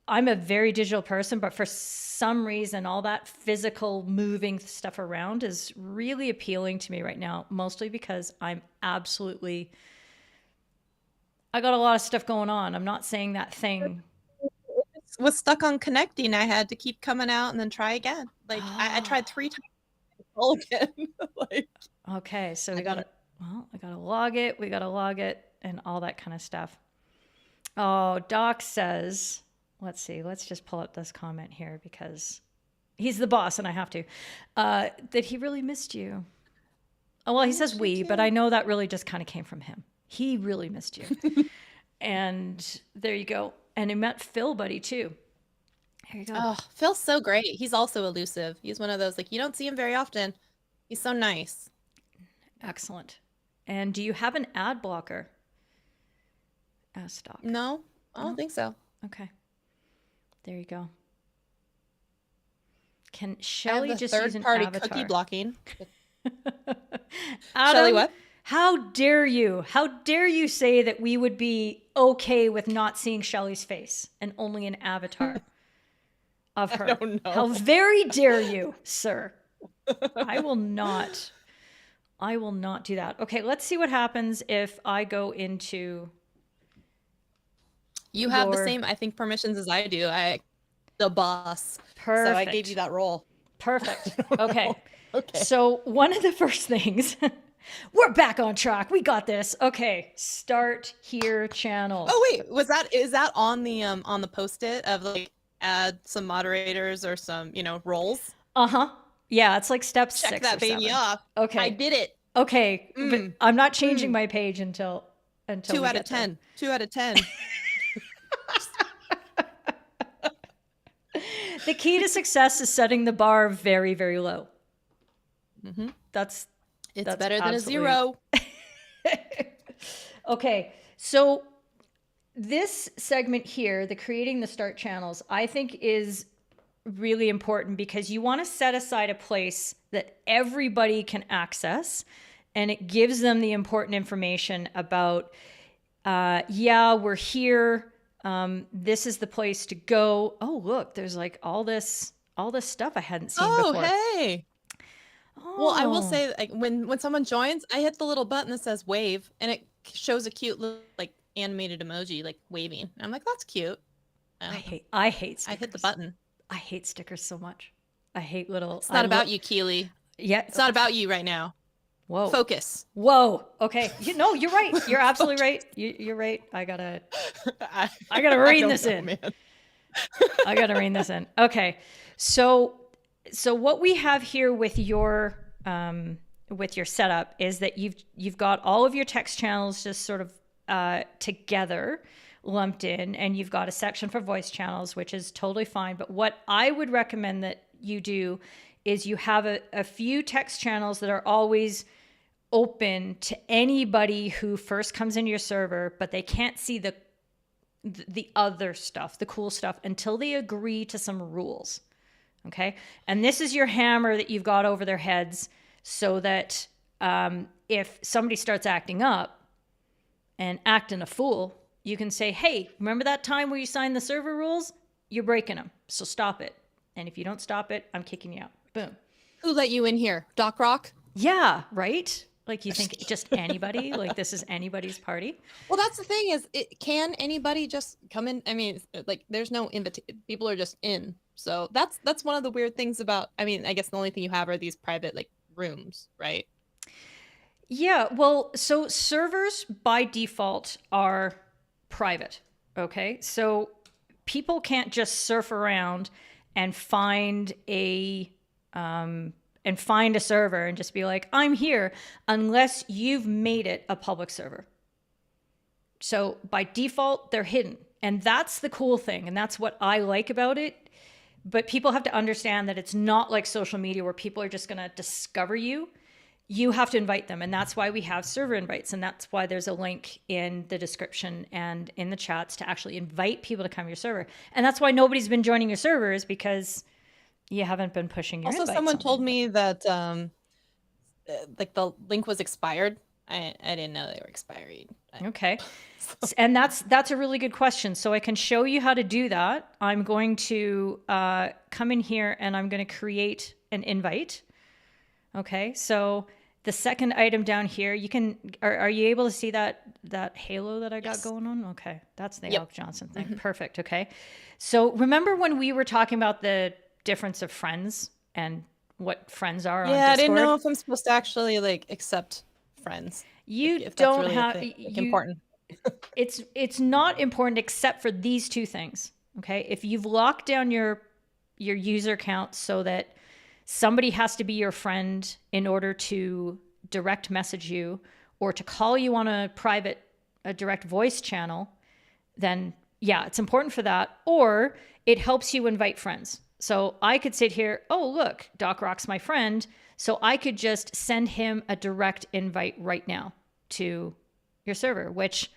I'm a very digital person, but for some reason, all that physical moving stuff around is really appealing to me right now, mostly because I got a lot of stuff going on. I'm not saying that thing. Was stuck on connecting. I had to keep coming out and then try again. Like I tried 3 times all again. Like okay, so I gotta log it. We gotta log it and all that kind of stuff. Oh, Doc says, let's see, let's just pull up this comment here because he's the boss and I have to, that he really missed you. Oh, well, he says we, but I know that really just kind of came from him. He really missed you. And there you go. And he met Phil Buddy too. Here you go. Oh, Phil's so great. He's also elusive. He's one of those, like, you don't see him very often. He's so nice. Excellent. And do you have an ad blocker? Stock. No, I don't think so. Okay. There you go. Can Shelly just use an avatar? Cookie blocking. Adam, Shelly, what? How dare you? How dare you say that we would be okay with not seeing Shelly's face and only an avatar of her? I don't know. How very dare you, sir? I will not do that. Okay, let's see what happens if I go into. You have the same, I think, permissions as I do. The boss. Perfect. So I gave you that role. Perfect. Okay. Okay. So one of the first things, we're back on track. We got this. Okay. Start here channel. Oh wait, is that on the Post-it of like add some moderators or some, roles? Uh-huh. Yeah, it's like step 6 Check that or baby 7. off. Okay. I did it. Okay. But I'm not changing my page until 2 out of 10. 2 out of 10. The key to success is setting the bar very, very low. Mm-hmm. That's better than a 0. Okay, so this segment here, the creating the start channels, I think is really important because you want to set aside a place that everybody can access, and it gives them the important information about, we're here. This is the place to go. Oh, look, there's like all this stuff I hadn't seen before. Oh, hey. Well, I will say, like, when someone joins, I hit the little button that says wave, and it shows a cute little like animated emoji, like waving. And I'm like, that's cute. I hate stickers. I hit the button. I hate stickers so much. I hate little. It's not about you, Keely. Yeah, it's not about you right now. Whoa. Focus. Whoa. Okay. You're right. You're absolutely right. You're right. I gotta rein this in. Man. I gotta rein this in. Okay. So what we have here with your setup is that you've got all of your text channels just sort of together, lumped in, and you've got a section for voice channels, which is totally fine. But what I would recommend that you do is you have a few text channels that are always open to anybody who first comes into your server, but they can't see the other stuff, the cool stuff, until they agree to some rules. Okay. And this is your hammer that you've got over their heads so that if somebody starts acting up and acting a fool, you can say, hey, remember that time where you signed the server rules? You're breaking them. So stop it. And if you don't stop it, I'm kicking you out. Boom. Who let you in here? Doc Rock? Yeah, right? Like you think just anybody, like this is anybody's party? Well, that's the thing is, can anybody just come in? I mean, like there's no invitation. People are just in. So that's one of the weird things about, I mean, I guess the only thing you have are these private like rooms, right? Yeah, well, so servers by default are private, okay? So people can't just surf around and find a server and just be like, I'm here, unless you've made it a public server. So by default, they're hidden. And that's the cool thing. And that's what I like about it. But people have to understand that it's not like social media where people are just going to discover you. You have to invite them. And that's why we have server invites. And that's why there's a link in the description and in the chats to actually invite people to come to your server. And that's why nobody's been joining your servers, because you haven't been pushing your Also, someone told me that like the link was expired. I didn't know they were expiring. Okay. And that's a really good question. So I can show you how to do that. I'm going to come in here and I'm going to create an invite. Okay. So the second item down here, you can, are you able to see that halo that I got going on? Okay. That's the Alec Johnson thing. Mm-hmm. Perfect. Okay. So remember when we were talking about the difference of friends and what friends are on Discord? I didn't know if I'm supposed to actually like accept friends. You if don't really have important. It's not important except for these two things. Okay. If you've locked down your user account so that somebody has to be your friend in order to direct message you or to call you on a direct voice channel, then yeah, it's important for that. Or it helps you invite friends. So I could sit here, oh, look, Doc Rock's my friend. So I could just send him a direct invite right now to your server, which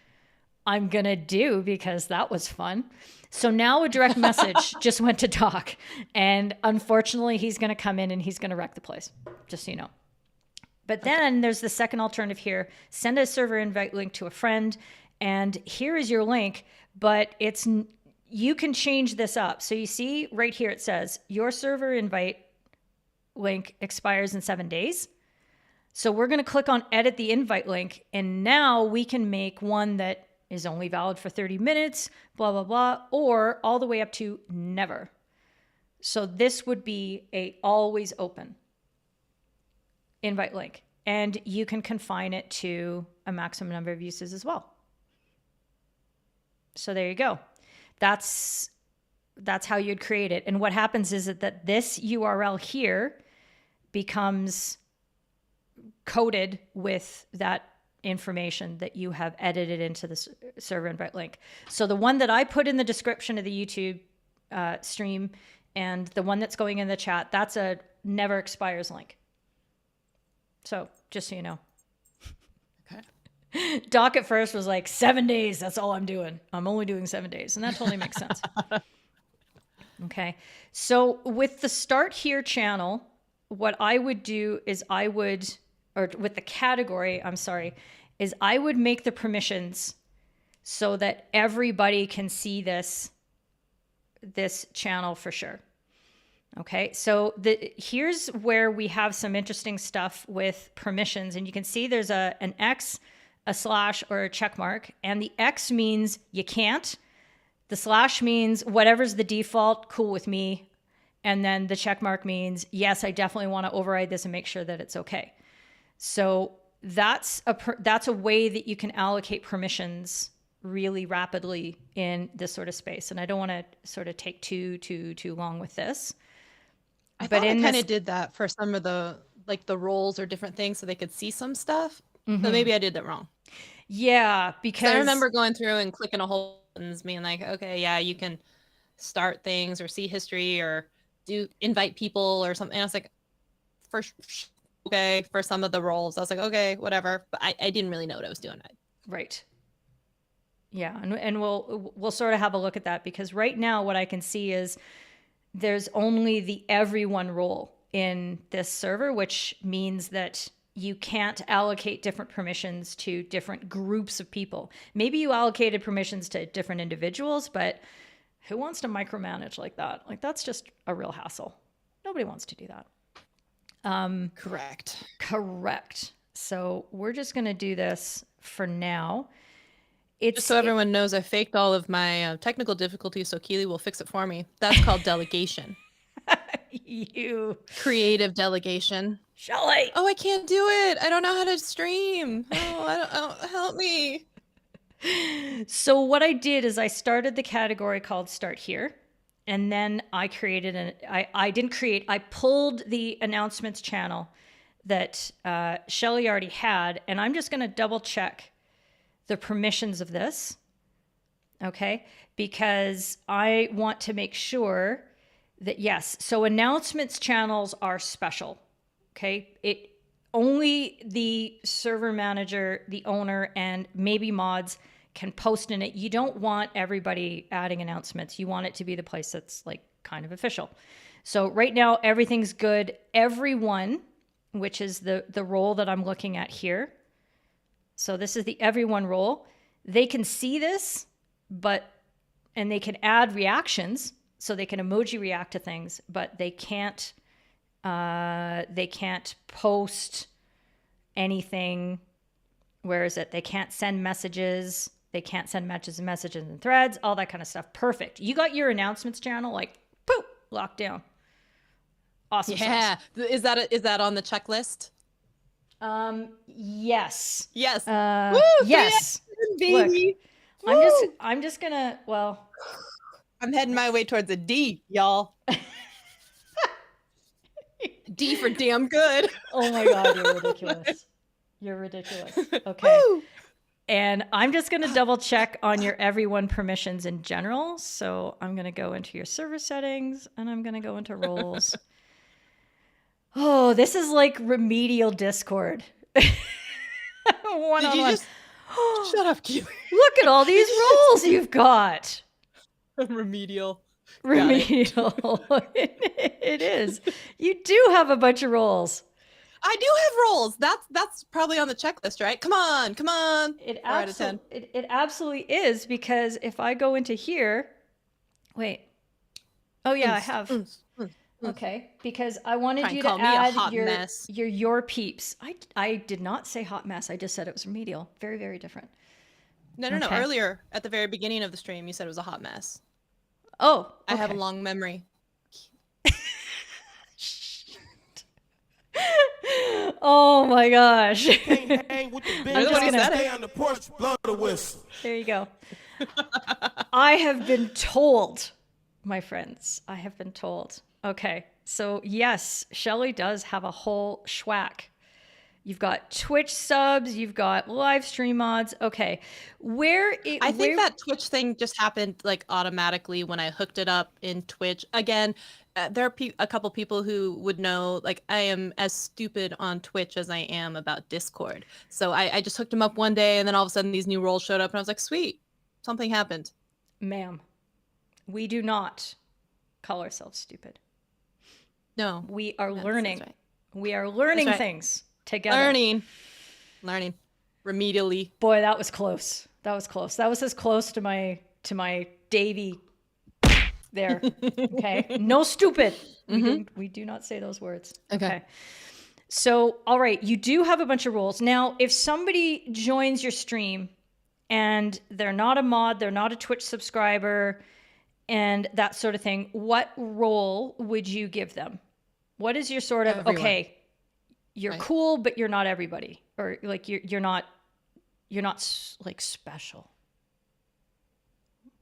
I'm going to do because that was fun. So now a direct message just went to Doc. And unfortunately, he's going to come in and he's going to wreck the place, just so you know. But then there's the second alternative here. Send a server invite link to a friend. And here is your link, but you can change this up. So you see right here, it says your server invite link expires in 7 days. So we're going to click on edit the invite link. And now we can make one that is only valid for 30 minutes, blah, blah, blah, or all the way up to never. So this would be a always open invite link. And you can confine it to a maximum number of uses as well. So there you go. That's how you'd create it. And what happens is that this URL here becomes coded with that information that you have edited into the server invite link. So the one that I put in the description of the YouTube stream and the one that's going in the chat, that's a never expires link. So just so you know. Okay. Doc at first was like 7 days. That's all I'm doing. I'm only doing 7 days. And that totally makes sense. Okay. So with the start here channel, what I would do is or with the category, is I would make the permissions so that everybody can see this channel for sure. Okay, so here's where we have some interesting stuff with permissions. And you can see there's an X, a slash, or a check mark. And the X means you can't. The slash means whatever's the default, cool with me. And then the check mark means, yes, I definitely want to override this and make sure that it's okay. So that's a way that you can allocate permissions really rapidly in this sort of space. And I don't want to sort of take too long with this. I thought I kind of did that for some of the roles or different things so they could see some stuff. Mm-hmm. So maybe I did that wrong. Yeah, 'Cause because I remember going through and clicking a whole buttons, being like, okay, yeah, you can start things or see history or invite people or something. And I was like, for okay, for some of the roles, I was like, okay, whatever. But I didn't really know what I was doing. right. Yeah, and we'll sort of have a look at that because right now what I can see is there's only the everyone role in this server, which means that you can't allocate different permissions to different groups of people. Maybe you allocated permissions to different individuals, but who wants to micromanage like that? Like that's just a real hassle. Nobody wants to do that. Correct. Correct. So we're just going to do this for now. Just so everyone knows, I faked all of my technical difficulties, so Keely will fix it for me. That's called delegation. You, Creative delegation. Shelly. Oh, I can't do it. I don't know how to stream. Oh, help me. So what I did is I started the category called Start Here. And then I created I pulled the announcements channel that Shelly already had. And I'm just going to double check the permissions of this. Okay. Because I want to make sure that, yes. So announcements channels are special. Okay. It only the server manager, the owner, and maybe mods can post in it. You don't want everybody adding announcements. You want it to be the place that's like kind of official. So right now, everything's good. Everyone, which is the role that I'm looking at here. So this is the everyone role. They can see this, and they can add reactions. So they can emoji react to things, but they can't post anything. Where is it? They can't send messages. They can't send messages and threads, all that kind of stuff. Perfect. You got your announcements channel like, poof, locked down. Awesome. Yeah. Sauce. Is that on the checklist? Yes. Yes. Woo, yes. Baby. Look, I'm just gonna, well. I'm heading my way towards a D, y'all. D for damn good. Oh my God, you're ridiculous. You're ridiculous. Okay. Woo! And I'm just going to double check on your everyone permissions in general. So I'm going to go into your server settings and I'm going to go into roles. Oh, this is like remedial Discord. One-on-one. Shut up, Keely. Look at all these roles you've got. Remedial. Remedial. It is. You do have a bunch of roles. I do have roles. That's probably on the checklist, right? Come on. It absolutely is, because if I go into here, wait. Oh yeah, I have. Okay, because I wanted you to add your peeps. I did not say hot mess. I just said it was remedial. Very, very different. No. Earlier at the very beginning of the stream, you said it was a hot mess. Oh, okay. I have a long memory. Oh my gosh. Hang with the big stay on the porch, blow the whistle. There you go. I have been told, my friends, I have been told. Okay, so yes, Shelly does have a whole schwack. You've got Twitch subs, you've got live stream mods. Okay, I think that Twitch thing just happened like automatically when I hooked it up in Twitch. Again, there are a couple people who would know, like, I am as stupid on Twitch as I am about Discord. So I just hooked them up one day, and then all of a sudden these new roles showed up, and I was like, sweet, something happened. Ma'am, we do not call ourselves stupid. No. We are learning. Right. We are learning things together. Learning. Remedially. Boy, that was close. That was as close to my Davy there. Okay. No stupid. We do not say those words. Okay. So, all right, you do have a bunch of roles. Now, if somebody joins your stream and they're not a mod, they're not a Twitch subscriber, and that sort of thing, what role would you give them? What is your sort of, everyone. Okay, you're right. Cool, but you're not everybody, or like you're not like special.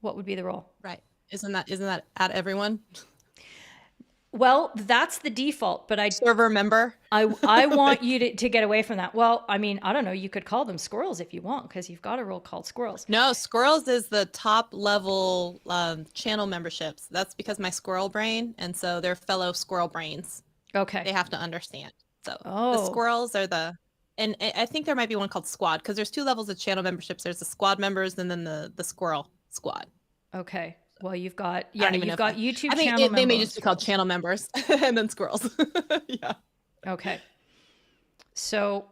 What would be the role? Right. Isn't that at everyone? Well, that's the default, but server member. I want you to get away from that. Well, I mean, I don't know. You could call them squirrels if you want, because you've got a role called squirrels. No, squirrels is the top level channel memberships. That's because my squirrel brain, and so they're fellow squirrel brains. Okay. They have to understand. So the Oh. squirrels are and I think there might be one called squad, because there's two levels of channel memberships. There's the squad members and then the squirrel squad. Okay. Well, you've got I don't even know you've if got YouTube I think channel members. they may just be called channel members and then squirrels. Yeah. Okay. So.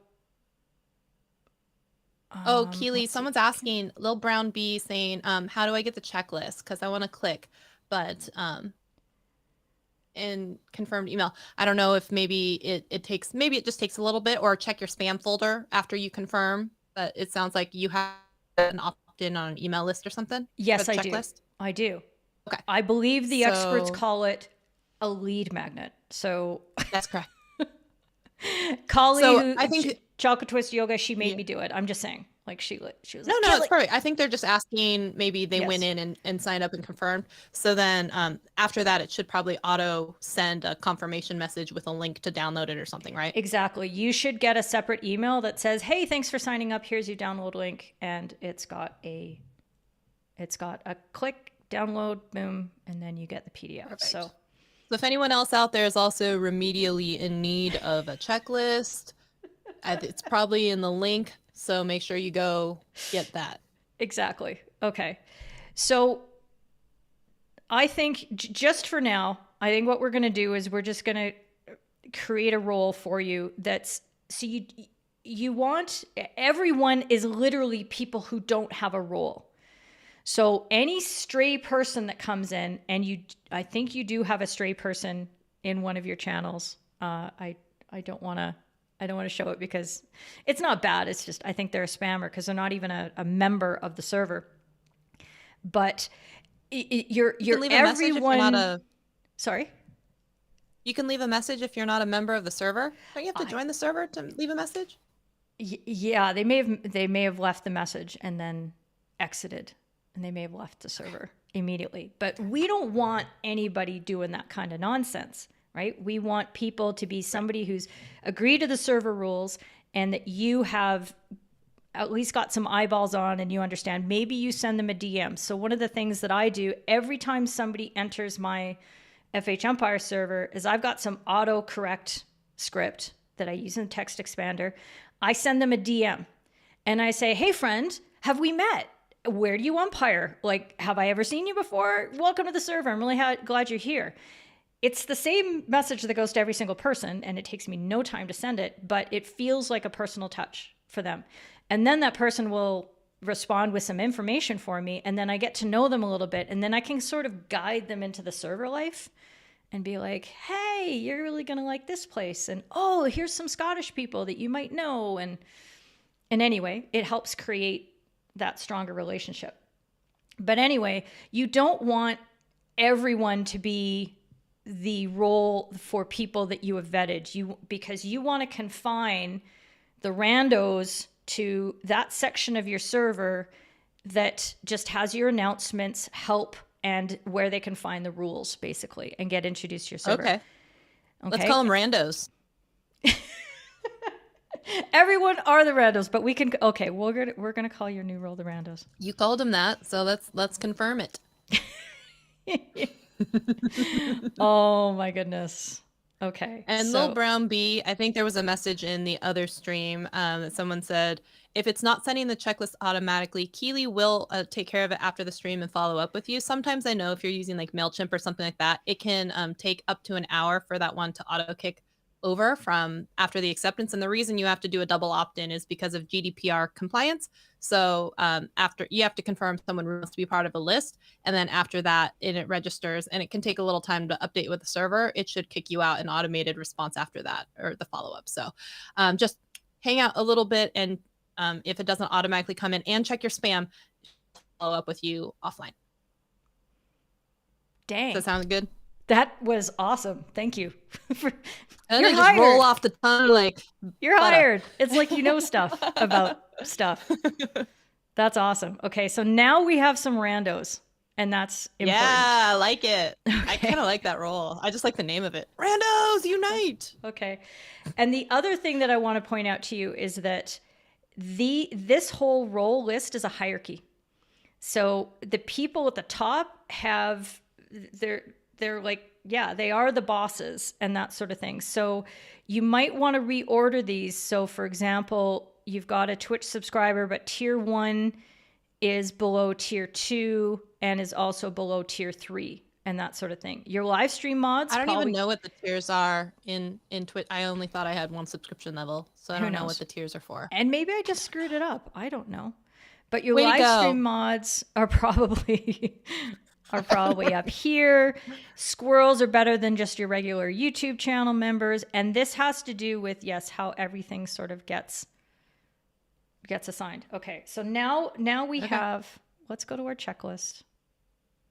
Oh, Keely, someone's asking, Lil Brown B saying, how do I get the checklist? Because I want to click, but in confirmed email. I don't know if maybe maybe it just takes a little bit, or check your spam folder after you confirm. But it sounds like you have an opt-in on an email list or something. Yes, for the I do. checklist? I do. Okay. I believe the experts So- call it a lead magnet. So That's correct. Kali, So who I think- Chocolate Twist Yoga, she made Yeah. me do it. I'm just saying, like she was No, like, no, "Kill it's it." perfect. I think they're just asking, maybe they Yes. went in and signed up and confirmed. So then after that, it should probably auto send a confirmation message with a link to download it or something, right? Exactly. You should get a separate email that says, "Hey, thanks for signing up. Here's your download link," and it's got a click, download, boom, and then you get the PDF. Perfect. So So if anyone else out there is also remedially in need of a checklist, it's probably in the link. So make sure you go get that. exactly. Okay. So I think just for now, I think what we're going to do is we're just going to create a role for you that's so you want everyone is literally people who don't have a role. So any stray person that comes in, and I think you do have a stray person in one of your channels. I don't want to show it because it's not bad. It's just I think they're a spammer because they're not even a member of the server. But you're You can leave a message if everyone. you're not a. Sorry. You can leave a message if you're not a member of the server. Don't you have to join the server to leave a message? Yeah, they may have left the message and then exited, and they may have left the server immediately. But we don't want anybody doing that kind of nonsense, right? We want people to be somebody who's agreed to the server rules and that you have at least got some eyeballs on and you understand. Maybe you send them a DM. So one of the things that I do every time somebody enters my FH Empire server is I've got some autocorrect script that I use in Text Expander. I send them a DM and I say, "Hey friend, have we met? Where do you umpire? Like, have I ever seen you before? Welcome to the server. I'm really glad you're here." It's the same message that goes to every single person, and it takes me no time to send it, but it feels like a personal touch for them. And then that person will respond with some information for me, and then I get to know them a little bit, and then I can sort of guide them into the server life and be like, "Hey, you're really going to like this place. And oh, here's some Scottish people that you might know." And anyway, it helps create that stronger relationship. But anyway, you don't want everyone to be the role for people that you have vetted, because you want to confine the randos to that section of your server that just has your announcements, help, and where they can find the rules, basically, and get introduced to your server. Okay. Let's call them randos. Everyone are the randos, but we can. Okay, we're gonna call your new role the randos. You called them that, so let's confirm it. Oh my goodness. Okay. And so, Lil Brown B, I think there was a message in the other stream that someone said, if it's not sending the checklist automatically, Keely will take care of it after the stream and follow up with you. Sometimes I know if you're using like MailChimp or something like that, it can take up to an hour for that one to auto kick over from after the acceptance. And the reason you have to do a double opt-in is because of GDPR compliance. So after you have to confirm someone wants to be part of a list, and then after that it registers, and it can take a little time to update with the server. It should kick you out an automated response after that, or the follow-up. So just hang out a little bit, and if it doesn't automatically come in, and check your spam, follow up with you offline. dang. Does that sound good? That was awesome. Thank you. And You're then just hired. roll off the tongue like You're butter. hired. It's like you know stuff about stuff. That's awesome. Okay, so now we have some randos. And that's important. Yeah, I like it. I Okay. kind of like that role. I just like the name of it. Randos unite. Okay. And the other thing that I want to point out to you is that this whole role list is a hierarchy. So the people at the top have they're like, yeah, they are the bosses and that sort of thing. So you might want to reorder these. So for example, you've got a Twitch subscriber, but tier 1 is below tier 2 and is also below tier 3 and that sort of thing. Your live stream mods I don't probably, even know what the tiers are in Twitch. I only thought I had one subscription level, so I who don't know knows? what the tiers are for. And maybe I just screwed it up. I don't know. But your Way to live go. stream mods are probably up here. Squirrels are better than just your regular YouTube channel members, and this has to do with, yes, how everything sort of gets assigned. Okay. So now we have, let's go to our checklist.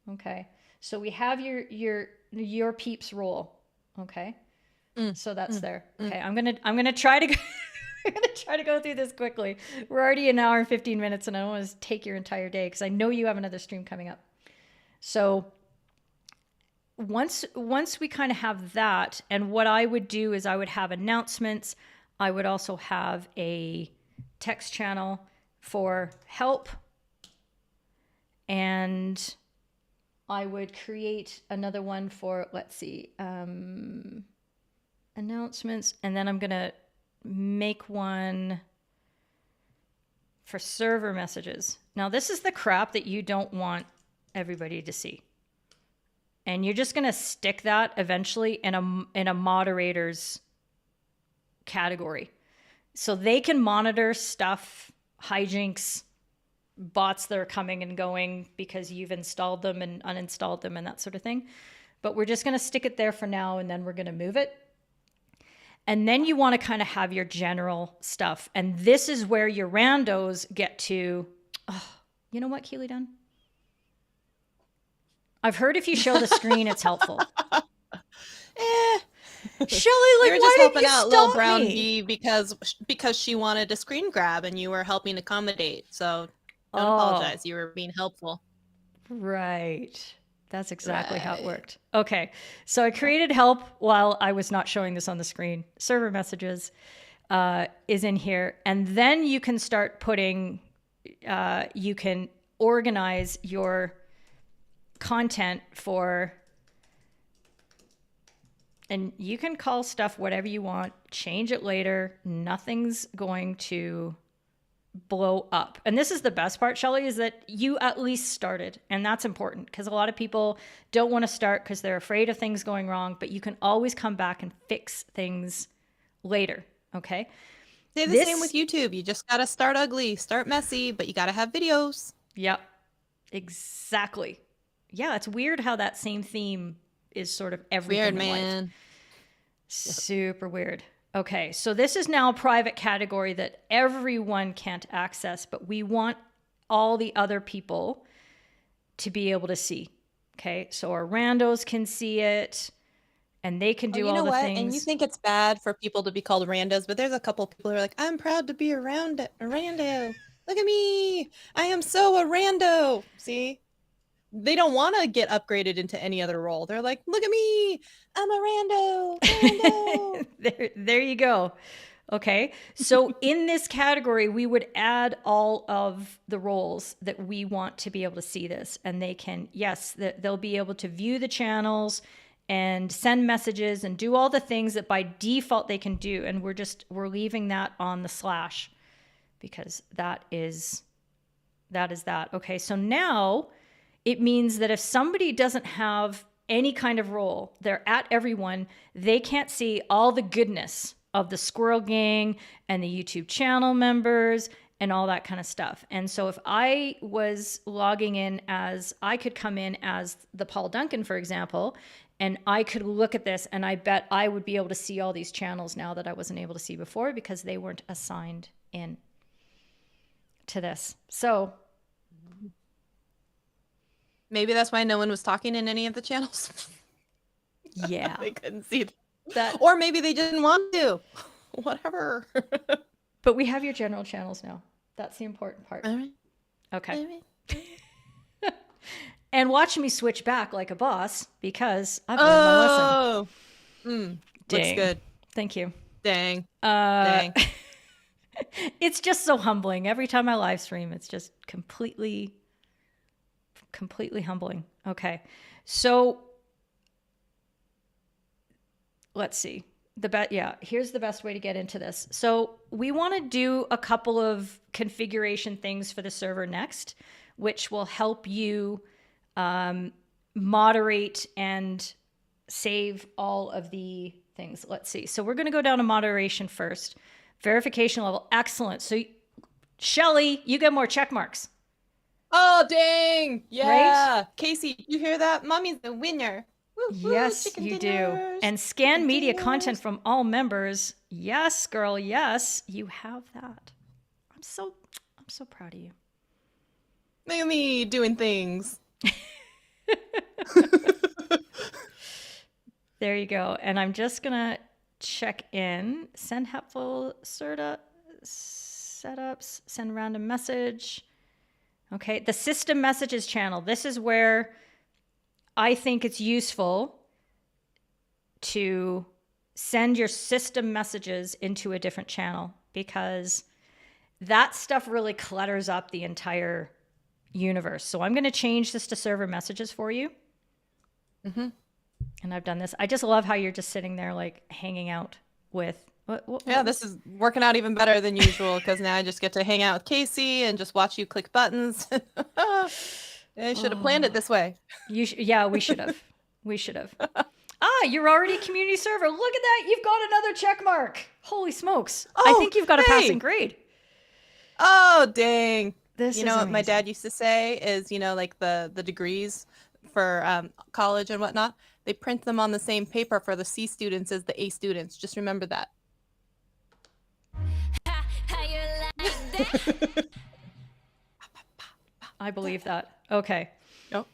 Okay. So we have your peeps role. Okay. So that's there. Okay. I'm going to try to I'm going to try to go through this quickly. We're already an hour and 15 minutes and I don't want to take your entire day because I know you have another stream coming up. So once we kind of have that, and what I would do is I would have announcements. I would also have a text channel for help, and I would create another one for, let's see, announcements, and then I'm going to make one for server messages. Now, this is the crap that you don't want everybody to see. And you're just going to stick that eventually in a moderator's category. So they can monitor stuff, hijinks, bots that are coming and going because you've installed them and uninstalled them and that sort of thing. But we're just going to stick it there for now, and then we're going to move it. And then you want to kind of have your general stuff. And this is where your randos get to, you know what, Keely Dunn? I've heard if you show the screen, it's helpful. Shelly, like, you were why just did helping you out stop little brown me? bee because she wanted a screen grab and you were helping accommodate. So don't apologize. You were being helpful. Right. That's exactly how it worked. Okay. So I created help while I was not showing this on the screen. Server messages is in here. And then you can start putting, you can organize your content for, and you can call stuff whatever you want, change it later. Nothing's going to blow up. And this is the best part, Shelly, is that you at least started. And that's important because a lot of people don't want to start because they're afraid of things going wrong, but you can always come back and fix things later. Okay. Say the same with YouTube. You just got to start ugly, start messy, but you got to have videos. Yep. Exactly. Yeah. It's weird how that same theme is sort of everything. Weird, in man. life. Super weird. Okay, so this is now a private category that everyone can't access, but we want all the other people to be able to see. Okay, so our randos can see it, and they can do all the things. And you think it's bad for people to be called randos, but there's a couple people who are like, I'm proud to be a rando. Look at me. I am so a rando. See? They don't want to get upgraded into any other role. They're like, look at me. I'm a rando. there you go. Okay. So in this category, we would add all of the roles that we want to be able to see this. And they can, yes, they'll be able to view the channels and send messages and do all the things that by default they can do. And we're leaving that on the slash because that is that. Okay. So now it means that if somebody doesn't have any kind of role, they're at everyone, they can't see all the goodness of the Squirrel Gang and the YouTube channel members and all that kind of stuff. And so if I was logging in as, I could come in as the Paul Duncan, for example, and I could look at this and I bet I would be able to see all these channels now that I wasn't able to see before because they weren't assigned in to this. So maybe that's why no one was talking in any of the channels. Yeah. They couldn't see that. Or maybe they didn't want to. Whatever. But we have your general channels now. That's the important part. All right. Okay. All right. and watch me switch back like a boss because I've learned my lesson. Oh, looks Dang. good. Thank you. Dang. Dang. It's just so humbling. Every time I live stream, it's just completely humbling. Okay. So let's see. Here's the best way to get into this. So we want to do a couple of configuration things for the server next, which will help you moderate and save all of the things. Let's see. So we're going to go down to moderation first. Verification level. Excellent. So Shelly, you get more check marks. Oh, dang. Yeah. Right? Casey, you hear that? Mommy's the winner. Woo, Yes, chicken you dinners. do. And scan Chicken media dinners. content from all members. Yes, girl. Yes, you have that. I'm so proud of you. Look at me doing things. There you go. And I'm just going to check in. Send helpful setups. Send random message. Okay. The system messages channel. This is where I think it's useful to send your system messages into a different channel because that stuff really clutters up the entire universe. So I'm going to change this to server messages for you. And I've done this. I just love how you're just sitting there like hanging out with. Yeah, this is working out even better than usual because now I just get to hang out with Casey and just watch you click buttons. I should have planned it this way. Yeah, we should have. We should have. You're already community server. Look at that. You've got another check mark. Holy smokes. I think you've got a passing grade. Oh, dang. This You know is what my amazing. dad used to say is, like the degrees for college and whatnot, they print them on the same paper for the C students as the A students. Just remember that. I believe that. Okay. Nope.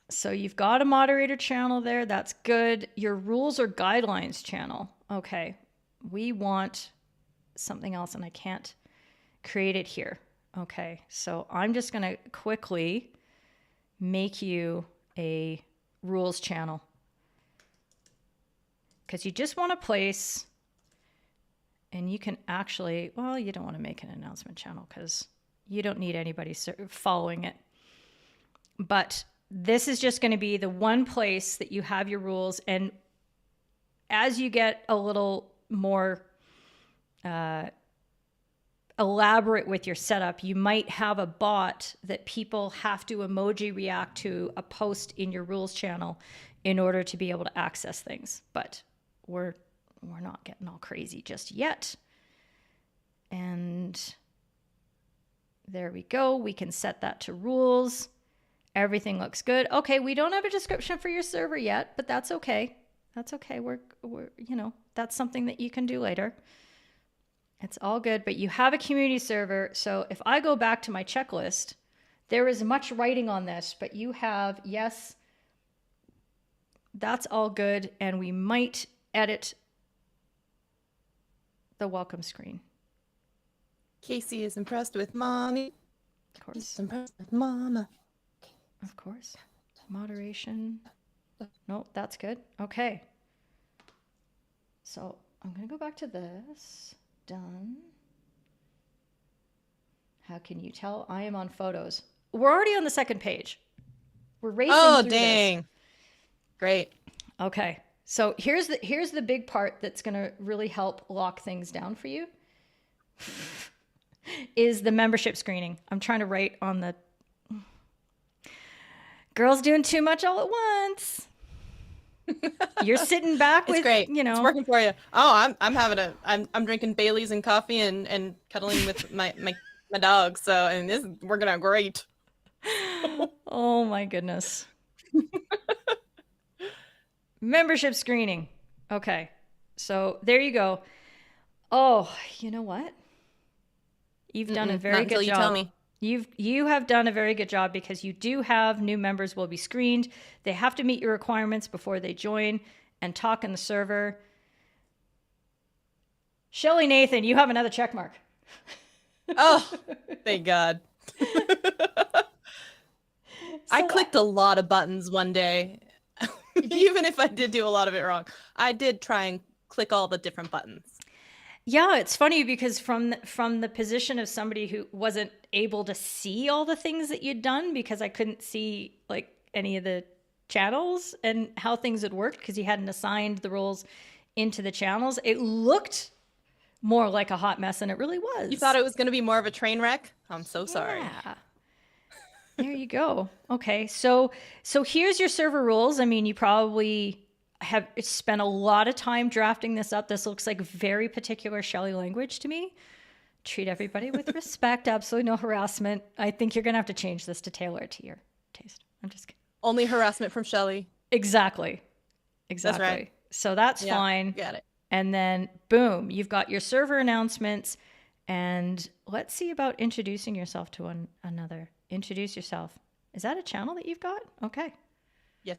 So you've got a moderator channel there. That's good. Your rules or guidelines channel. Okay. We want something else and I can't create it here. Okay. So I'm just going to quickly make you a rules channel because you just want to place, and you can actually, well, you don't want to make an announcement channel because you don't need anybody following it. But this is just going to be the one place that you have your rules. And as you get a little more elaborate with your setup, you might have a bot that people have to emoji react to a post in your rules channel in order to be able to access things. But we're not getting all crazy just yet. And there we go. We can set that to rules. Everything looks good. Okay, we don't have a description for your server yet, but that's okay. That's okay. We're that's something that you can do later. It's all good, but you have a community server. So if I go back to my checklist, there is much writing on this, but you have, yes, that's all good. And we might edit the welcome screen. Casey is impressed with mommy. Of course. He's impressed with mama. Of course. Moderation. Nope, that's good. Okay. So I'm going to go back to this. Done. How can you tell? I am on photos. We're already on the second page. We're racing through dang. this. Great. Okay. So here's the big part that's going to really help lock things down for you. Is the membership screening. I'm trying to write on the girls doing too much all at once. You're sitting back with, It's great. It's working for you. Oh, I'm drinking Baileys and coffee and cuddling with my dog. So, and this is working out great. Oh my goodness. Membership screening. Okay. So there you go. Oh, you know what? You've done a very good job. You tell me. You have done a very good job because you do have new members will be screened. They have to meet your requirements before they join and talk in the server. Shelly Nathan, you have another check mark. Oh, thank God. I So clicked a lot of buttons one day. Even if I did do a lot of it wrong. I did try and click all the different buttons. yeah, it's funny because from the position of somebody who wasn't able to see all the things that you'd done because I couldn't see like any of the channels and how things had worked because you hadn't assigned the roles into the channels, it looked more like a hot mess than it really was. You thought it was going to be more of a train wreck? I'm so sorry. Yeah. There you go. Okay. So here's your server rules. I mean, you probably have spent a lot of time drafting this up. This looks like very particular Shelly language to me. Treat everybody with respect. Absolutely no harassment. I think you're going to have to change this to tailor it to your taste. I'm just kidding. Only harassment from Shelly. Exactly. That's right. So that's Yeah, fine. got it. And then boom, you've got your server announcements. And let's see about introducing yourself to another. Introduce yourself. Is that a channel that you've got? Okay. Yes.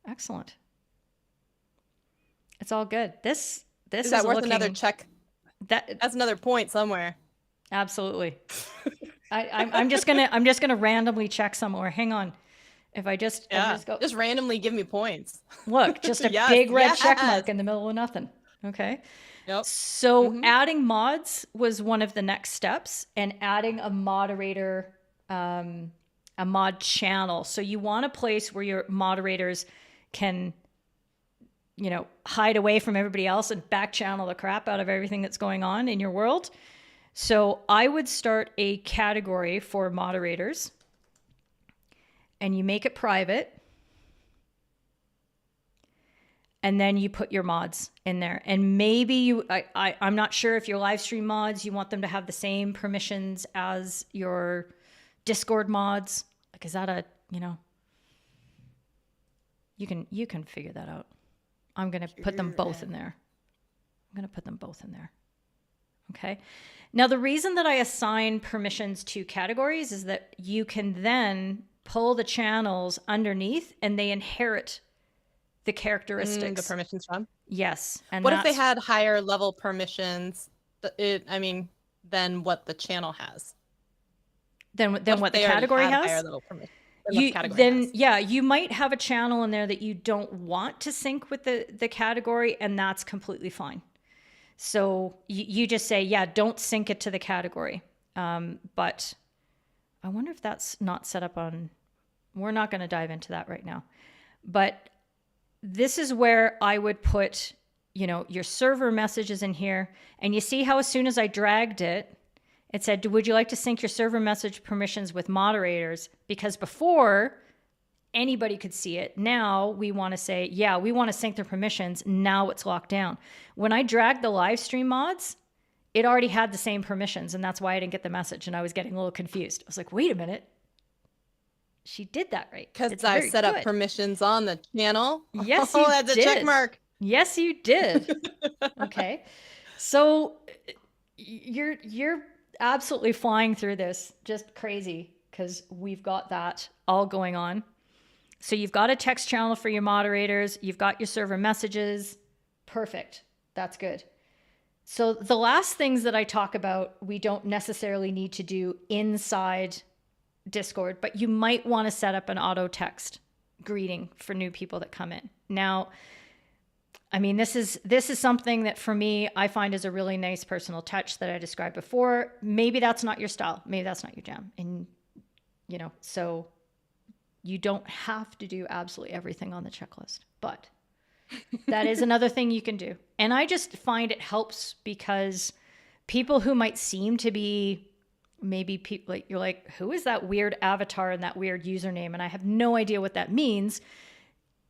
Excellent. It's all good. This Is that worth looking, another check? That's another point somewhere. Absolutely. I'm just gonna randomly check somewhere. Hang on. If I just go just randomly give me points. look, just a Yes, big red yes. check mark in the middle of nothing. Okay. Yep. So adding mods was one of the next steps, and adding a moderator, a mod channel. So you want a place where your moderators can, hide away from everybody else and back channel the crap out of everything that's going on in your world. So I would start a category for moderators, and you make it private. And then you put your mods in there. And maybe I'm not sure if your live stream mods, you want them to have the same permissions as your Discord mods. Like, is that you can figure that out. I'm going to put them both in there. Okay. Now, the reason that I assign permissions to categories is that you can then pull the channels underneath and they inherit the characteristics. The permissions from? Yes. And what if they had higher level permissions? Than what the channel has. Than what the category has? Higher level permissions. You might have a channel in there that you don't want to sync with the category, and that's completely fine. So you just say, don't sync it to the category. But I wonder if that's not set up on. We're not going to dive into that right now. But this is where I would put, your server messages in here. And you see how as soon as I dragged it, it said, would you like to sync your server message permissions with moderators? Because before, anybody could see it. Now we want to say, we want to sync their permissions. Now it's locked down. When I dragged the live stream mods, it already had the same permissions. And that's why I didn't get the message. And I was getting a little confused. I was like, wait a minute. She did that right. Because I set up permissions on the channel. Yes, you that's did. A check mark. Yes, you did. Okay. So you're absolutely flying through this. Just crazy because we've got that all going on. So you've got a text channel for your moderators. You've got your server messages. Perfect. That's good. So the last things that I talk about, we don't necessarily need to do inside Discord, but you might want to set up an auto text greeting for new people that come in. Now, I mean, this is something that for me, I find is a really nice personal touch that I described before. Maybe that's not your style. Maybe that's not your jam. And, so you don't have to do absolutely everything on the checklist, but that is another thing you can do. And I just find it helps because people who might seem to be maybe people like, you're like, who is that weird avatar and that weird username? And I have no idea what that means.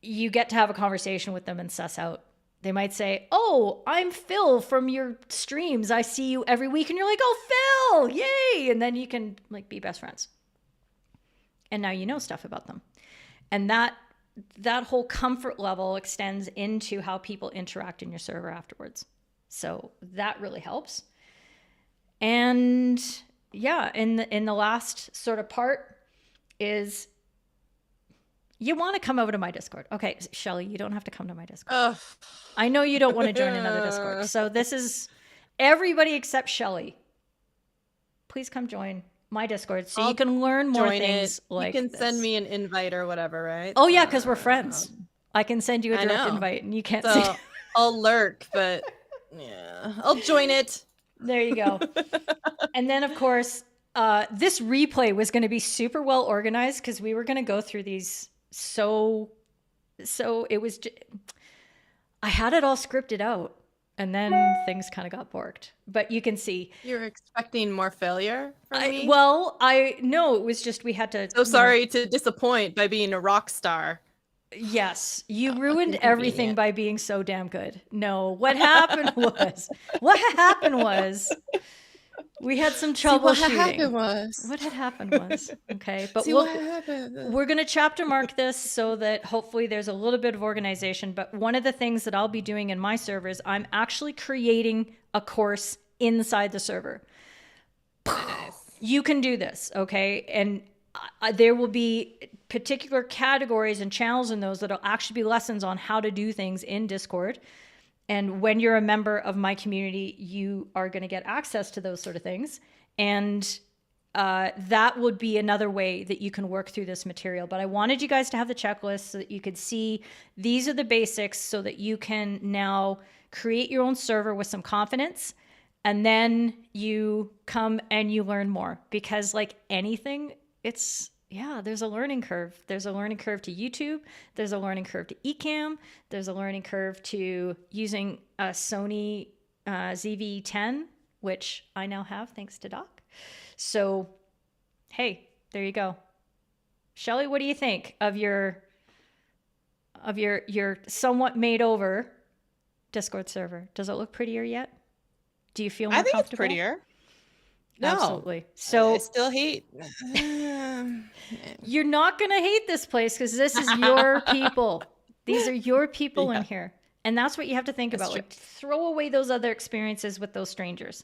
You get to have a conversation with them and suss out. They might say, oh, I'm Phil from your streams. I see you every week. And you're like, oh, Phil, yay. And then you can be best friends. And now you know stuff about them. And that whole comfort level extends into how people interact in your server afterwards. So that really helps. And in the last sort of part is you want to come over to my Discord. Okay, Shelly, you don't have to come to my Discord. I know you don't want to join another Discord. So this is everybody except Shelly. Please come join my Discord, so you I'll can learn more join things it. like You can this. send me an invite or whatever, right? Oh yeah, because we're friends. I can send you a I direct know. invite, and you can't see. So I'll lurk, but yeah, I'll join it. There you go. And then, of course, this replay was going to be super well organized because we were going to go through these. So it was. I had it all scripted out, and then things kind of got borked. But you can see. You're expecting more failure from me? No, it was just we had to. So sorry to disappoint by being a rock star. Yes, you ruined inconvenient. everything by being so damn good. No, what happened was we had some troubleshooting. What had happened was okay, but what happened? we're going to chapter mark this so that hopefully there's a little bit of organization. But one of the things that I'll be doing in my servers, I'm actually creating a course inside the server. Nice. You can do this, okay? And there will be particular categories and channels in those that'll actually be lessons on how to do things in Discord. And when you're a member of my community, you are going to get access to those sort of things. And that would be another way that you can work through this material. But I wanted you guys to have the checklist so that you could see these are the basics so that you can now create your own server with some confidence. And then you come and you learn more, because like anything, there's a learning curve. There's a learning curve to YouTube. There's a learning curve to Ecamm. There's a learning curve to using a Sony ZV-10, which I now have thanks to Doc. So, hey, there you go. Shelly, what do you think of your somewhat made over Discord server? Does it look prettier yet? Do you feel more comfortable? I think it's prettier. No, absolutely. So I still hate. You're not going to hate this place because this is your people. These are your people in here. And that's what you have to think about. Like, throw away those other experiences with those strangers.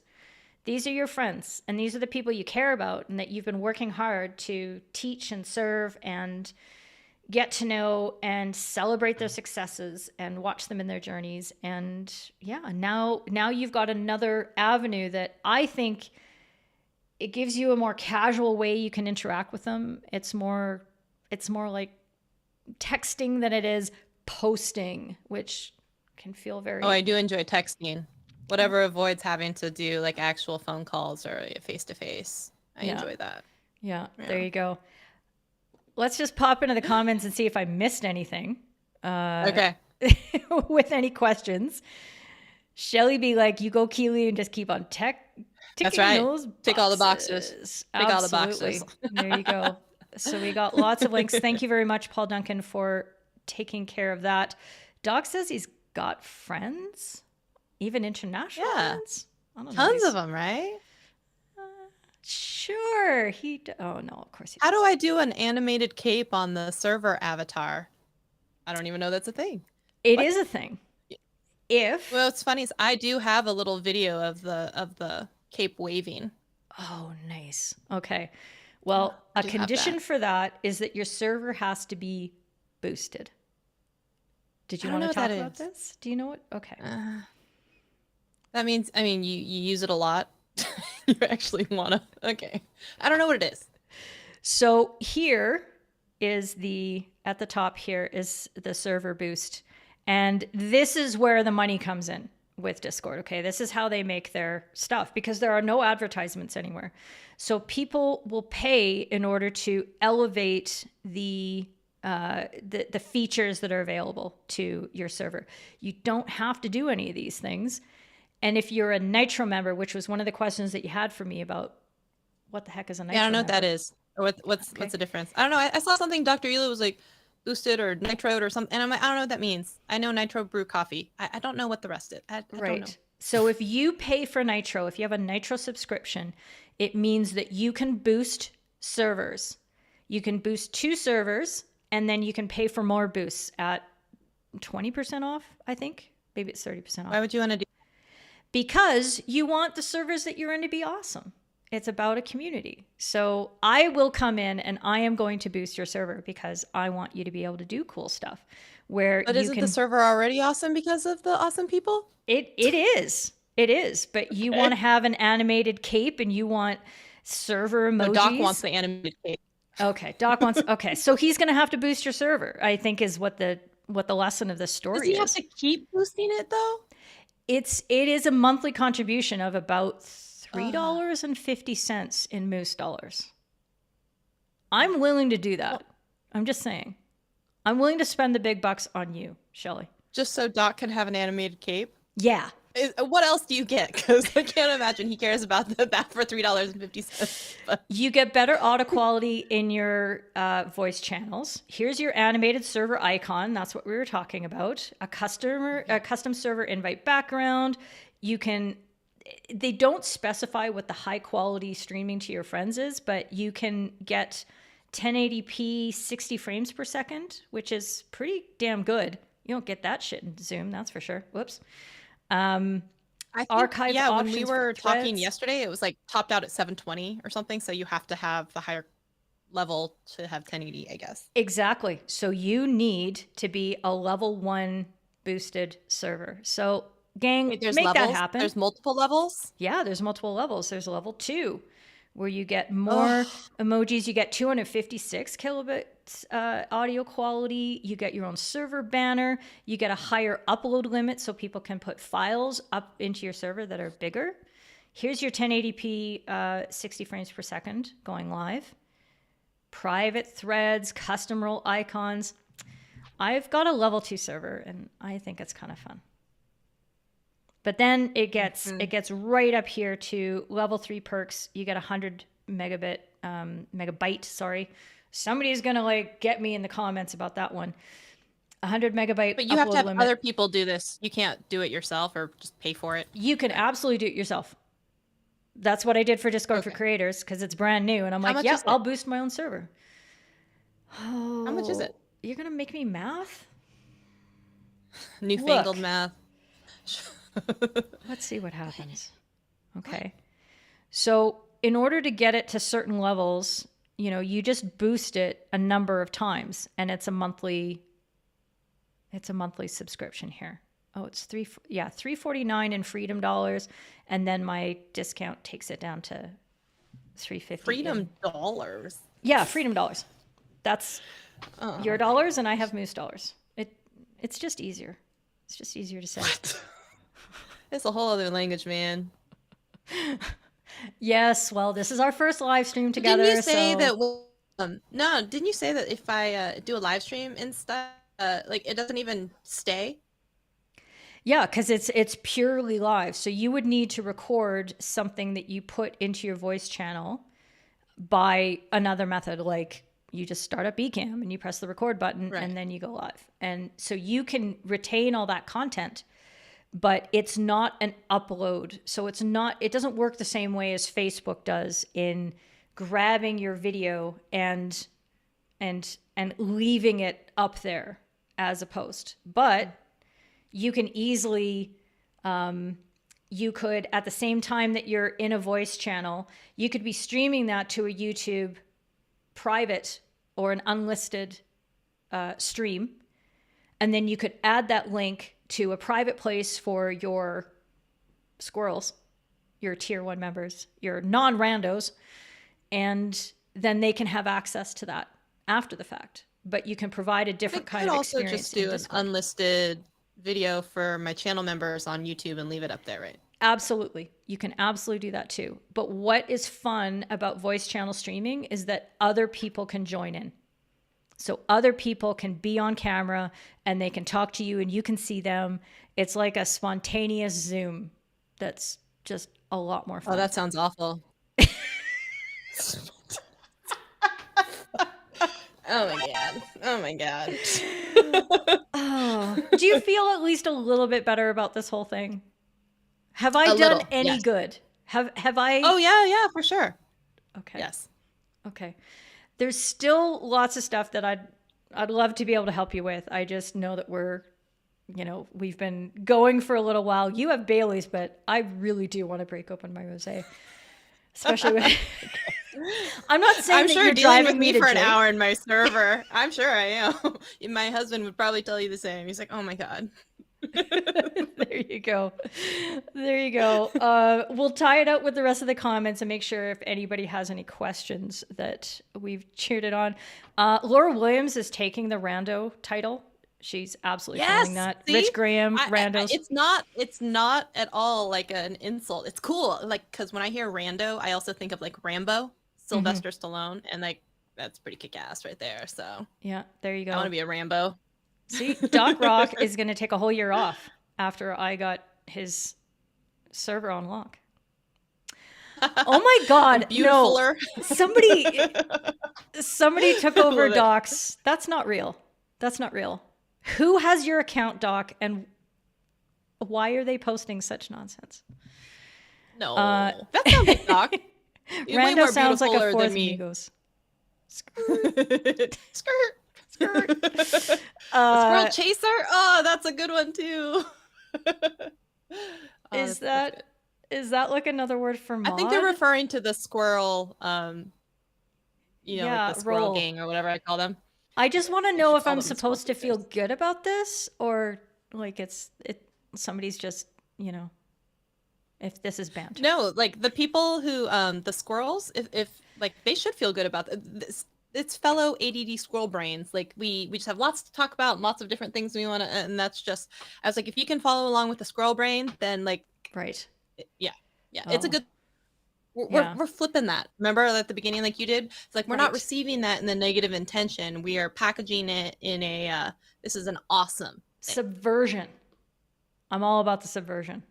These are your friends, and these are the people you care about and that you've been working hard to teach and serve and get to know and celebrate their successes and watch them in their journeys. And yeah, now you've got another avenue that I think it gives you a more casual way you can interact with them. It's more like texting than it is posting, which can feel very... Oh, I do enjoy texting. Whatever avoids having to do like actual phone calls or face-to-face. I enjoy that. Yeah, there you go. Let's just pop into the comments and see if I missed anything. Okay. With any questions. Shelly be like, you go Keely and just keep on That's right. Those tick all the boxes. Tick all the boxes. There you go. So we got lots of links. Thank you very much, Paul Duncan, for taking care of that. Doc says he's got friends, even international friends. I don't know. Tons of them, right? Sure. Oh no, of course he does. How do I do an animated cape on the server avatar? I don't even know that's a thing. It is a thing. Well, what's funny is I do have a little video of the cape waving. Oh, nice. Okay. Well, a condition for that is that your server has to be boosted. Did you want to talk about this? Do you know what? Okay. That means, you use it a lot. You actually want to. Okay. I don't know what it is. So here is at the top here is the server boost. And this is where the money comes in with Discord. Okay. This is how they make their stuff because there are no advertisements anywhere. So people will pay in order to elevate the features that are available to your server. You don't have to do any of these things. And if you're a Nitro member, which was one of the questions that you had for me about what the heck is a Nitro member? Yeah, I don't know what that is. Or what's the difference? I don't know. I saw something Dr. Ela was like boosted or nitroed or something. And I'm like, I don't know what that means. I know Nitro brew coffee. I don't know what the rest is. I don't know. So if you pay for Nitro, if you have a Nitro subscription, it means that you can boost servers. You can boost 2 servers, and then you can pay for more boosts at 20% off, I think. Maybe it's 30% off. Why would you want to do? Because you want the servers that you're in to be awesome. It's about a community. So I will come in and I am going to boost your server because I want you to be able to do cool stuff. But isn't the server already awesome because of the awesome people? It is. It is. But you want to have an animated cape and you want server No, emojis. Doc wants the animated cape. Okay, Doc wants. Okay, so he's going to have to boost your server, I think, is what the lesson of this story Does he is. have to keep boosting it though? It is a monthly contribution of about $3.50 in Moose dollars. I'm willing to do that. I'm just saying. I'm willing to spend the big bucks on you, Shelly. Just so Doc can have an animated cape? Yeah. What else do you get? Because I can't imagine he cares about that for $3.50. But You get better audio quality in your voice channels. Here's your animated server icon. That's what we were talking about. A custom server invite background. They don't specify what the high quality streaming to your friends is, but you can get 1080p 60 frames per second, which is pretty damn good. You don't get that shit in Zoom, that's for sure. Whoops. I think, Archive when we options were for talking threads. yesterday, it was like topped out at 720 or something. So you have to have the higher level to have 1080, I guess. Exactly. So you need to be a level 1 boosted server. So gang, Wait, there's make levels? that happen. There's multiple levels? Yeah, there's multiple levels. There's level 2 where you get more emojis. You get 256 kilobits audio quality. You get your own server banner. You get a higher upload limit so people can put files up into your server that are bigger. Here's your 1080p 60 frames per second going live. Private threads, custom role icons. I've got a level 2 server and I think it's kind of fun. But then it gets right up here to level 3 perks. You get 100 megabyte, sorry. Somebody's going to get me in the comments about that one. 100 megabyte But you have to have limit. other people do this. You can't do it yourself or just pay for it. You can absolutely do it yourself. That's what I did for Discord for Creators because it's brand new. And I'm like, yeah, I'll boost my own server. Oh, how much is it? You're going to make me math? Newfangled math. Let's see what happens. Okay. So in order to get it to certain levels, you just boost it a number of times and it's a monthly subscription here. Oh, it's $349 in freedom dollars. And then my discount takes it down to $350. Freedom dollars? Yeah, freedom dollars. That's your dollars and I have Moose dollars. It's just easier. It's just easier to say. What? It's a whole other language, man. Yes, well, this is our first live stream together. Didn't you say that? No, didn't you say that if I do a live stream and stuff, it doesn't even stay? Yeah, because it's purely live. So you would need to record something that you put into your voice channel by another method, like you just start up Bcam and you press the record button and then you go live. And so you can retain all that content, but it's not an upload. So it doesn't work the same way as Facebook does in grabbing your video and leaving it up there as a post. But you can easily, you could, at the same time that you're in a voice channel, you could be streaming that to a YouTube private or an unlisted stream. And then you could add that link to a private place for your squirrels, your tier 1 members, your non-randos, and then they can have access to that after the fact. But you can provide a different kind of experience. I could also just do an unlisted video for my channel members on YouTube and leave it up there, right? Absolutely. You can absolutely do that too. But what is fun about voice channel streaming is that other people can join in. So other people can be on camera and they can talk to you and you can see them. It's like a spontaneous Zoom that's just a lot more fun. Oh, that sounds awful. Oh my God. Oh my God. Oh, do you feel at least a little bit better about this whole thing? Have I done any good? Have I? Oh yeah, for sure. Okay. Yes. Okay. There's still lots of stuff that I'd love to be able to help you with. I just know that we've been going for a little while. You have Bailey's, but I really do want to break open my rosé, especially with. I'm not saying that you're dealing driving with me for an drink. hour in my server. I'm sure I am. My husband would probably tell you the same. He's like, "Oh my God." There you go. There you go. We'll tie it out with the rest of the comments and make sure if anybody has any questions that we've cheered it on. Laura Williams is taking the rando title. She's absolutely feeling that. see? Rich Graham, randos. It's not at all like an insult. It's cool. Like, because when I hear rando, I also think of like Rambo, Sylvester Stallone, and like that's pretty kick-ass right there. So Yeah, there you go. I want to be a Rambo. See, Doc Rock is going to take a whole year off after I got his server on lock. Oh my God! Beautifuler. No, somebody took over Doc's. That's not real. That's not real. Who has your account, Doc, and why are they posting such nonsense? No, that sounds like Doc. You're way Rando more sounds like a beautifuler fourth than me. Amigos. Skirt. Skirt. Squirrel chaser. Oh, that's a good one too. Oh, Is that's good. that like another word for mod? I think they're referring to the squirrel, like the squirrel roll. gang or whatever I call them. I just want to know if call I'm them supposed to squirrel feel good about this or like somebody's just, if this is banned. No, like the people who, the squirrels, if like they should feel good about this. It's fellow ADD squirrel brains. Like we just have lots to talk about and lots of different things we want to, and that's just, I was like, if you can follow along with the squirrel brain, then like, Right. yeah, it's a Oh. good. Yeah. We're flipping that. Remember at the beginning, like you did. It's like we're not Right. receiving that in the negative intention. We are packaging it in a. This is an awesome thing. Subversion. I'm all about the subversion.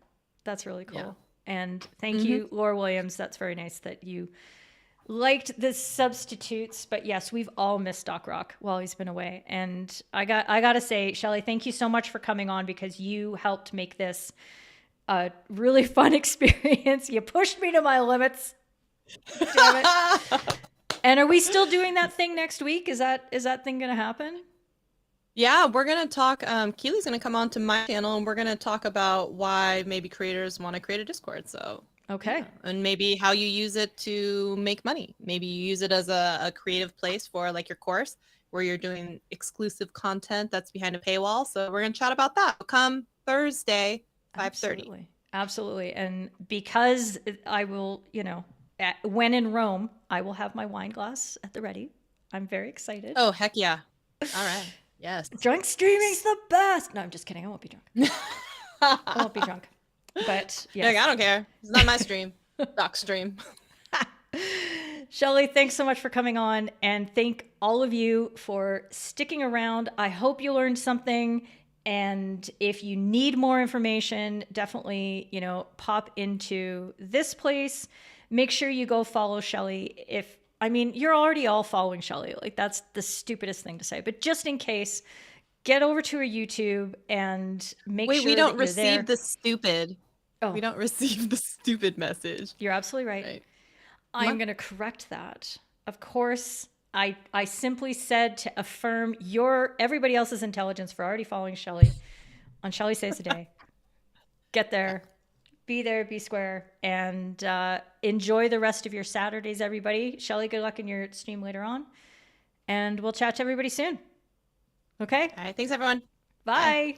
That's really cool. Yeah. And thank you, Laura Williams. That's very nice that you liked the substitutes. But yes, we've all missed Doc Rock while he's been away. And I got to say, Shelly, thank you so much for coming on because you helped make this a really fun experience. You pushed me to my limits. Damn it. And are we still doing that thing next week? Is that thing going to happen? Yeah, we're gonna talk. Keely's gonna come on to my channel, and we're gonna talk about why maybe creators want to create a Discord. So Okay. and maybe how you use it to make money. Maybe you use it as a creative place for like your course where you're doing exclusive content that's behind a paywall. So we're gonna chat about that. Come Thursday, 5:30. Absolutely. And because I will, when in Rome, I will have my wine glass at the ready. I'm very excited. Oh heck yeah! All right. Yes. Drunk streaming's the best. No, I'm just kidding. I won't be drunk. I won't be drunk. But yes. Like, I don't care. It's not my stream. Doc stream. Shelly, thanks so much for coming on, and thank all of you for sticking around. I hope you learned something, and if you need more information, definitely, pop into this place. Make sure you go follow Shelly. You're already all following Shelly. Like, that's the stupidest thing to say, but just in case, get over to her YouTube and make sure we don't that you're there. receive the stupid. Oh. We don't receive the stupid message. You're absolutely right. I'm going to correct that. Of course, I simply said to affirm everybody else's intelligence for already following Shelly on Shelly Says a Day. Get there, be square, and enjoy the rest of your Saturdays, everybody. Shelly, good luck in your stream later on, and we'll chat to everybody soon. Okay? All right. Thanks, everyone. Bye.